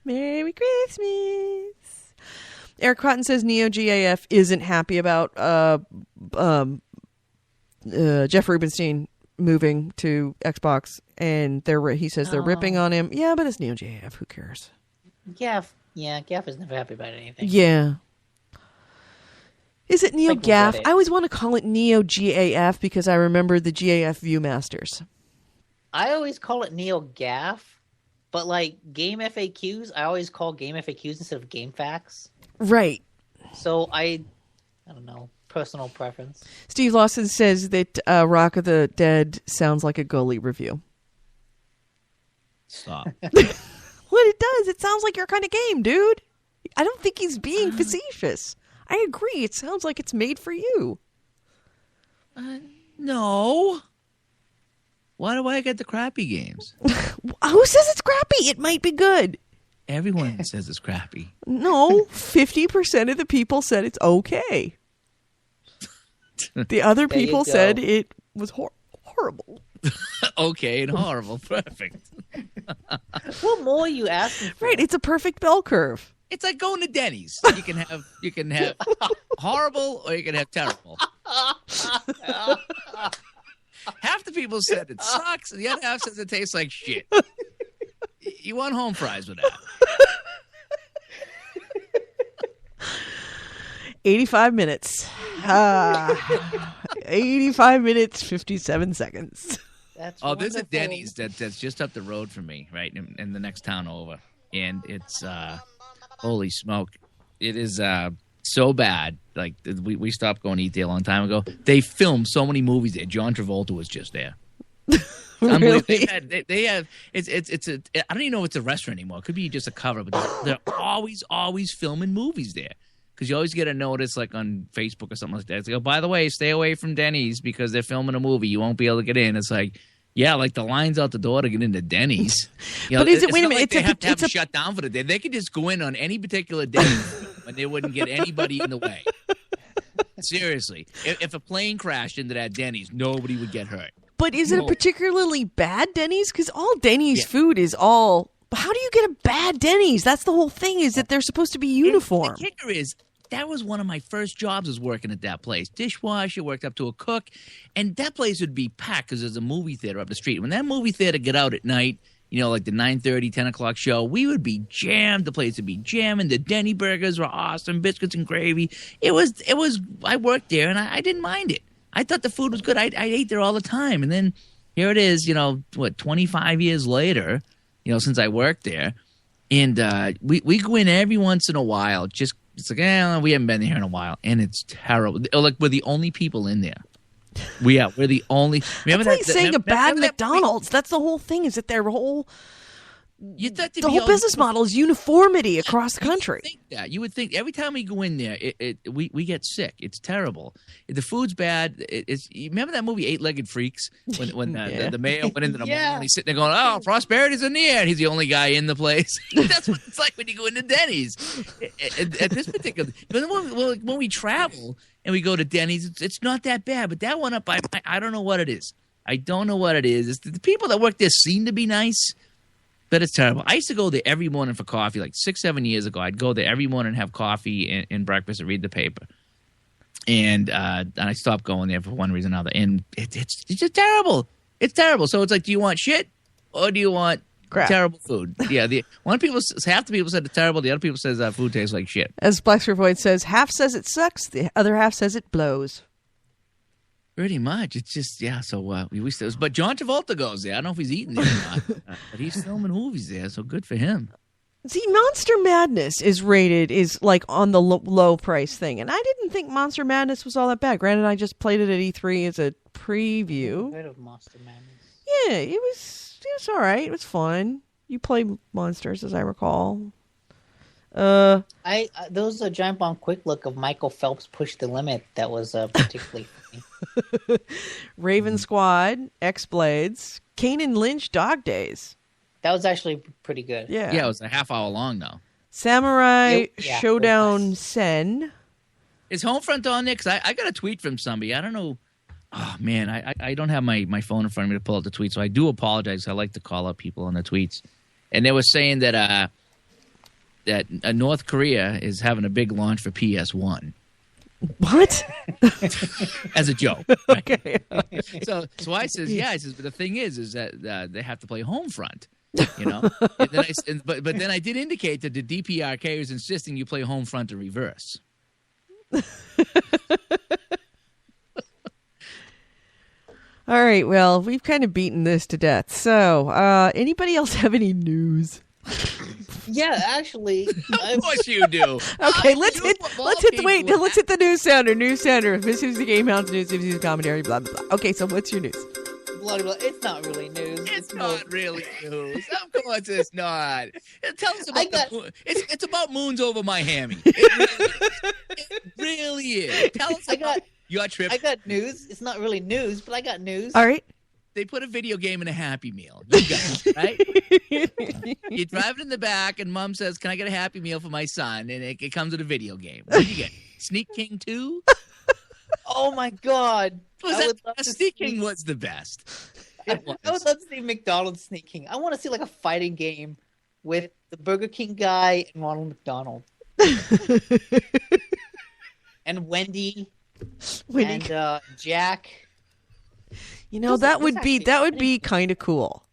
Merry Christmas. Eric Cotton says Neo GAF isn't happy about Jeff Rubenstein moving to Xbox, and he says they're ripping on him. Yeah, but it's Neo GAF. Who cares? Gaff is never happy about anything. Yeah. Is it Neo Like GAF? Reddit. I always want to call it Neo GAF because I remember the GAF Viewmasters. I always call it Neo Gaff, but like game FAQs, I always call game FAQs instead of game facts. Right. So I don't know, personal preference. Steve Lawson says that Rock of the Dead sounds like a goalie review. Stop. What it does, it sounds like your kind of game, dude. I don't think he's being facetious. I agree. It sounds like it's made for you. No. Why do I get the crappy games? Who says it's crappy? It might be good. Everyone says it's crappy. No, 50% of the people said it's okay. The other There you people go. said it was horrible. Okay and horrible. Perfect. What more are you asking for? Right, it's a perfect bell curve. It's like going to Denny's. You can have horrible or you can have terrible. Half the people said it sucks, and the other half says it tastes like shit. You want home fries with that? 85 minutes. 85 minutes, 57 seconds. That's There's a wonderful. Denny's that's just up the road from me, right in the next town over, and it's holy smoke, it is so bad. Like we stopped going to eat there a long time ago. They filmed so many movies there. John Travolta was just there. Unbelievable. Really? They have it's a I don't even know if it's a restaurant anymore. It could be just a cover, but they're always filming movies there. Because you always get a notice like on Facebook or something like that. It's like, oh, by the way, stay away from Denny's because they're filming a movie. You won't be able to get in. It's like, yeah, like the lines out the door to get into Denny's. You know, But is it? it's Wait a not minute. like they have to have It's it a. shut down for the day. They could just go in on any particular day and they wouldn't get anybody in the way. Seriously, if a plane crashed into that Denny's, nobody would get hurt. But is it a particularly bad Denny's? Because all Denny's food is all. How do you get a bad Denny's? That's the whole thing. Is that they're supposed to be uniform? And the kicker is, that was one of my first jobs was working at that place. Dishwasher, worked up to a cook, and that place would be packed because there's a movie theater up the street. When that movie theater get out at night, you know, like the 9:30, 10 o'clock show, we would be jammed. The place would be jamming. The Denny burgers were awesome, biscuits and gravy. It was. I worked there, and I didn't mind it. I thought the food was good. I ate there all the time. And then here it is, 25 years later, since I worked there. And we go in every once in a while. It's like, we haven't been here in a while. And it's terrible. Like, we're the only people in there. We're the only. Remember That's like saying a bad remember that McDonald's. That's the whole thing. Is that their whole the whole business model is uniformity across the country. You would think every time we go in there, we get sick. It's terrible. The food's bad. You remember that movie 8-Legged Freaks when the mayor went into the mall and he's sitting there going, "Oh, prosperity's in the air." And he's the only guy in the place. That's what it's like when you go into Denny's. At this particular, when we travel and we go to Denny's, it's not that bad. But that one up, I don't know what it is. I don't know what it is. It's the people that work there seem to be nice. But it's terrible. I used to go there every morning for coffee, like 6-7 years ago. I'd go there every morning and have coffee and breakfast and read the paper. And I stopped going there for one reason or another. And it's just terrible. It's terrible. So it's like, do you want shit or do you want crap? Terrible food? Yeah. Half the people said it's terrible. The other people says food tastes like shit. As Blackstar Void says, half says it sucks, the other half says it blows. Pretty much. It's just, so but John Travolta goes there. I don't know if he's eating there or not. But he's filming movies there, so good for him. See, Monster Madness is like on the low price thing. And I didn't think Monster Madness was all that bad. Granted, I just played it at E3 as a preview. I've heard of Monster Madness. Yeah, it was all right. It was fun. You play monsters, as I recall. There was a Giant Bomb quick look of Michael Phelps Push the Limit that was particularly funny. Raven Squad, X-Blades, Kane and Lynch Dog Days. That was actually pretty good. Yeah. Yeah, it was a half hour long though. Samurai Yeah, Showdown it was. Sen. Is Homefront on there? Because I got a tweet from somebody. I don't know. Oh, man, I don't have my phone in front of me to pull out the tweet, so I do apologize. I like to call up people on the tweets. And they were saying that North Korea is having a big launch for PS1. What? As a joke. Right? Okay. So I says, yeah. I says, but the thing is that they have to play Homefront. You know, and then but then I did indicate that the DPRK is insisting you play Homefront in reverse. All right. Well, we've kind of beaten this to death. So, anybody else have any news? Yeah, actually. Of course you do. Okay, let's hit the news sounder. News sounder. This is the Game House news. This is commentary. Blah blah blah. Okay, so what's your news? Blah, blah, blah. It's not really news. It's not really news. Of course it's not. Tell us about the moon. It's about moons over my hammy. It really is. Tell us about your trip. I got news. It's not really news, but I got news. All right. They put a video game in a Happy Meal. You got it, right? You drive it in the back, and Mom says, "Can I get a Happy Meal for my son?" And it comes with a video game. What did you get? Sneak King 2? Oh my God! Sneak King was the best. I would love to see McDonald's Sneak King. I want to see like a fighting game with the Burger King guy and Ronald McDonald and Wendy and Jack. You know, that would be kind of cool.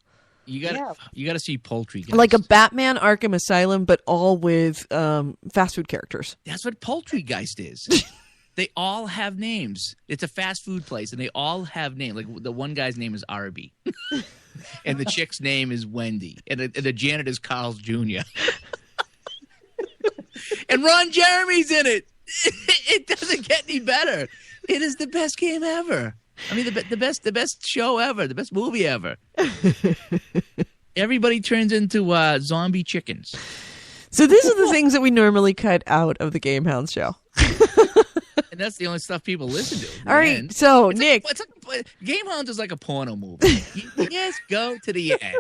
You gotta see Poultrygeist. Like a Batman Arkham Asylum, but all with fast food characters. That's what Poultrygeist is. They all have names. It's a fast food place, and they all have names. Like the one guy's name is Arby, and the chick's name is Wendy, and the janitor's Carl's Jr. And Ron Jeremy's in it. It doesn't get any better. It is the best game ever. I mean, the best show ever, the best movie ever. Everybody turns into zombie chickens. So these are the things that we normally cut out of the Game Hounds show. And that's the only stuff people listen to. All right, so Nick. Game Hounds is like a porno movie. You just go to the end,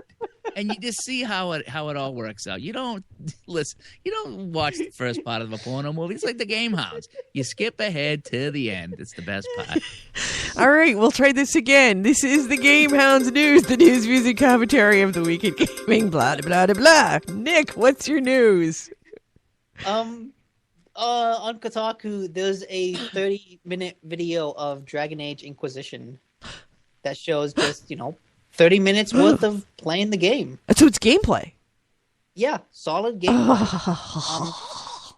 and you just see how it all works out. You don't listen. You don't watch the first part of a porno movie. It's like the Game Hounds. You skip ahead to the end. It's the best part. All right, we'll try this again. This is the Game Hounds news, the news, music, commentary of the week in gaming. Blah blah blah blah. Nick, what's your news? On Kotaku, there's a 30-minute video of Dragon Age Inquisition that shows just 30 minutes worth of playing the game. So it's gameplay. Yeah, solid gameplay.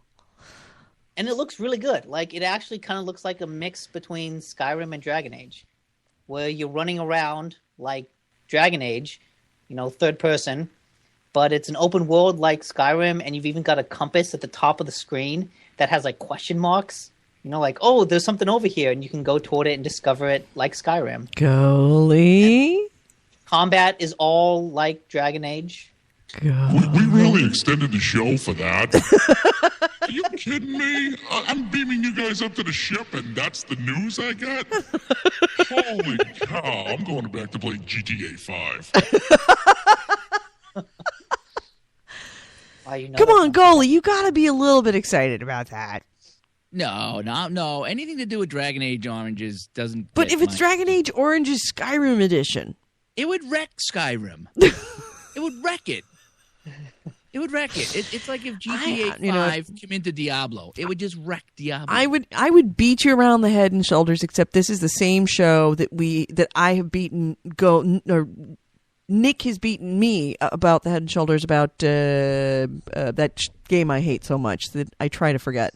And it looks really good. Like, it actually kind of looks like a mix between Skyrim and Dragon Age, where you're running around like Dragon Age, third person, but it's an open world like Skyrim, and you've even got a compass at the top of the screen that has like question marks. Like, oh, there's something over here, and you can go toward it and discover it like Skyrim. Golly. Combat is all like Dragon Age. We really extended the show for that. Are you kidding me? I'm beaming you guys up to the ship, and that's the news I got? Holy cow, I'm going back to play GTA 5. Come on, goalie, you got to be a little bit excited about that. No. Anything to do with Dragon Age Oranges doesn't. But if it's Dragon Age Orange's Skyrim edition, it would wreck Skyrim. It would wreck it. It would wreck it. It's like if GTA 5 came into Diablo. It would just wreck Diablo. I would beat you around the head and shoulders, except this is the same show that I have beaten Nick has beaten me about the head and shoulders about that game I hate so much that I try to forget.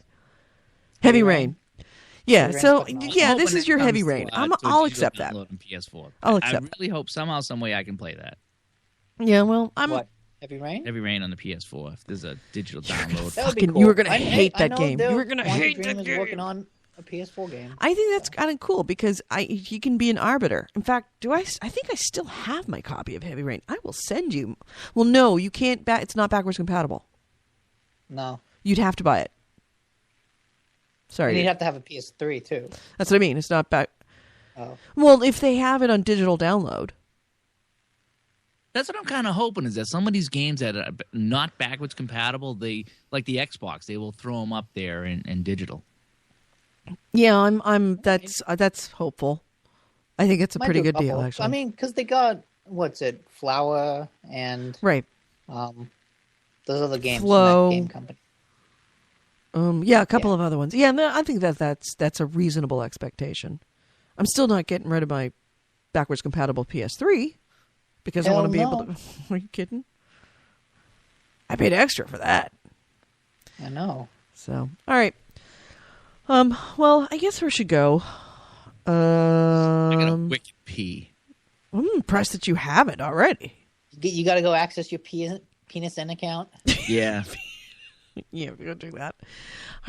Heavy Rain. Yeah, so this is your Heavy Rain. I'll accept that. On PS4. I'll accept. I really hope somehow, some way, I can play that. Yeah, well, What? Heavy Rain? Heavy Rain on the PS4. If there's a digital download. That would be cool. You were gonna hate that game. You were gonna hate that game. Working on a PS4 game. I think that's kind of cool because you can be an arbiter. In fact, I think I still have my copy of Heavy Rain. I will send you. Well, no, you can't. It's not backwards compatible. No. You'd have to buy it. Sorry. And you'd have to have a PS3 too. That's what I mean. It's not back. Oh. Well, if they have it on digital download. That's what I'm kind of hoping, is that some of these games that are not backwards compatible, they like the Xbox, they will throw them up there in digital. Yeah, that's hopeful. I think it's a Might pretty do a good deal, couple. actually. I mean, because they got Flower and right. those other games Flow. from that game company. Yeah, a couple of other ones. Yeah, no, I think that's a reasonable expectation. I'm still not getting rid of my backwards compatible PS3 because I want to be able to. Are you kidding? I paid extra for that. I know. So, all right. Well, I guess we should go. I got a wicked pee. I'm impressed that you have it already. You got to go access your PNSN account. Yeah. Yeah, we're going to do that.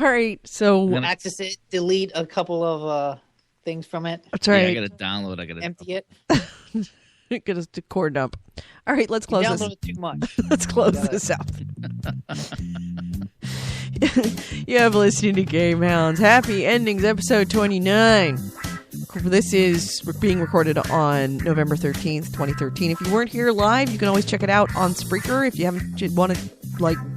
All right, so... Access it, delete a couple of things from it. That's right. Yeah, I got to download. I got to empty it. Get us to core dump. All right, let's close this. Download too much. Let's close this out. You have listening to Game Hounds. Happy Endings, episode 29. This is being recorded on November 13th, 2013. If you weren't here live, you can always check it out on Spreaker. If you want to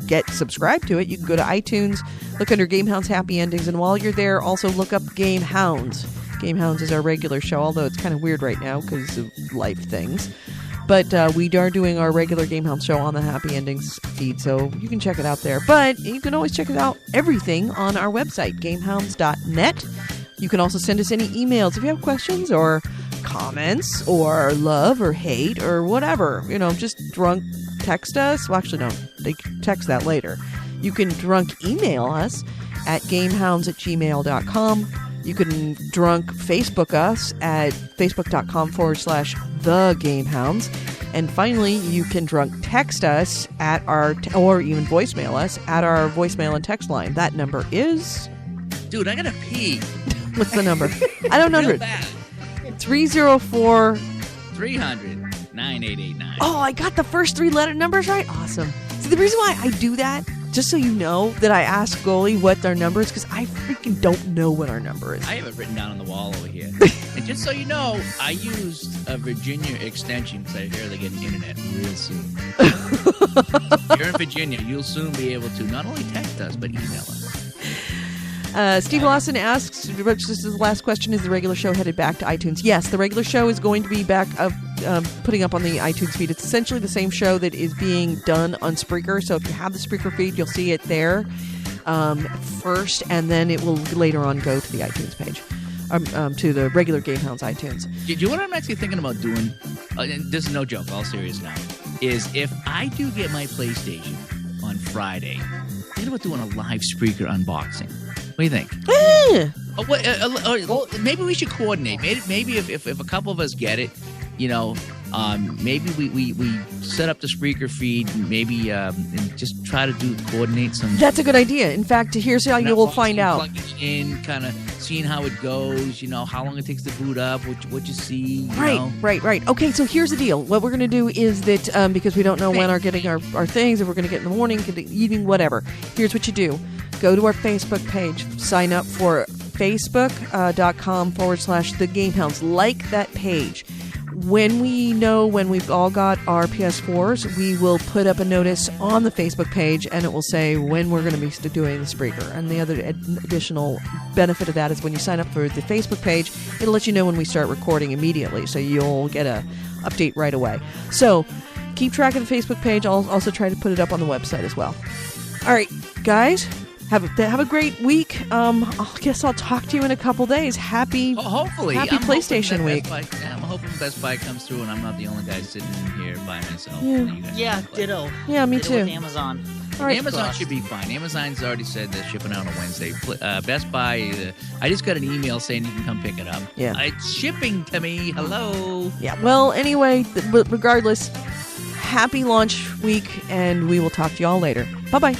get subscribed to it, you can go to iTunes, look under Game Hounds Happy Endings, and while you're there, also look up Game Hounds. Game Hounds is our regular show, although it's kind of weird right now because of life things. But we are doing our regular Game Hounds show on the Happy Endings feed, so you can check it out there. But you can always check it out, everything, on our website, gamehounds.net. You can also send us any emails if you have questions or comments or love or hate or whatever. Just drunk text us. Well, actually, no. They can text that later. You can drunk email us at gamehounds@gmail.com. You can drunk Facebook us at facebook.com/thegamehounds. And finally, you can drunk text us at or even voicemail us at our voicemail and text line. That number is... Dude, I got to pee. What's the number? I don't know. 304 300-9889. Oh, I got the first three letter numbers right. Awesome. See, the reason why I do that, just so you know, that I ask Goalie what their number is, because I freaking don't know what our number is. I have it written down on the wall over here. And just so you know, I used a Virginia extension because I hear they get internet real soon. If you're in Virginia, you'll soon be able to not only text us, but email us. Steve Lawson asks, this is the last question, is the regular show headed back to iTunes? Yes, the regular show is going to be back putting up on the iTunes feed. It's essentially the same show that is being done on Spreaker. So if you have the Spreaker feed, you'll see it there first, and then it will later on go to the iTunes page, to the regular Game Hounds iTunes. Do you know what I'm actually thinking about doing? And this is no joke, all serious now. Is if I do get my PlayStation on Friday, I'm thinking about doing a live Spreaker unboxing. What do you think? Maybe we should coordinate. Maybe if a couple of us get it, maybe we set up the Spreaker feed. Maybe and just try to coordinate some. That's a good idea. In fact, here's how you will find out. Plugging in, kind of seeing how it goes. How long it takes to boot up. What you see. Right. Okay, so here's the deal. What we're going to do is that because we don't know when we're getting our things, if we're going to get in the morning, the evening, whatever. Here's what you do. Go to our Facebook page. Sign up for facebook.com/thegamehounds. Like that page. When we've all got our PS4s, we will put up a notice on the Facebook page, and it will say when we're going to be doing the Spreaker. And the other additional benefit of that is when you sign up for the Facebook page, it'll let you know when we start recording immediately, so you'll get a update right away. So keep track of the Facebook page. I'll also try to put it up on the website as well. All right, guys. Have a great week. I guess I'll talk to you in a couple days. Hopefully. Happy PlayStation Week. I'm hoping Best Buy comes through and I'm not the only guy sitting in here by myself. Yeah, ditto. Yeah, me ditto too. With Amazon. All right. Amazon should be fine. Amazon's already said they're shipping out on Wednesday. Best Buy, I just got an email saying you can come pick it up. Yeah. It's shipping to me. Hello. Yeah, well, anyway, regardless, happy launch week, and we will talk to you all later. Bye-bye.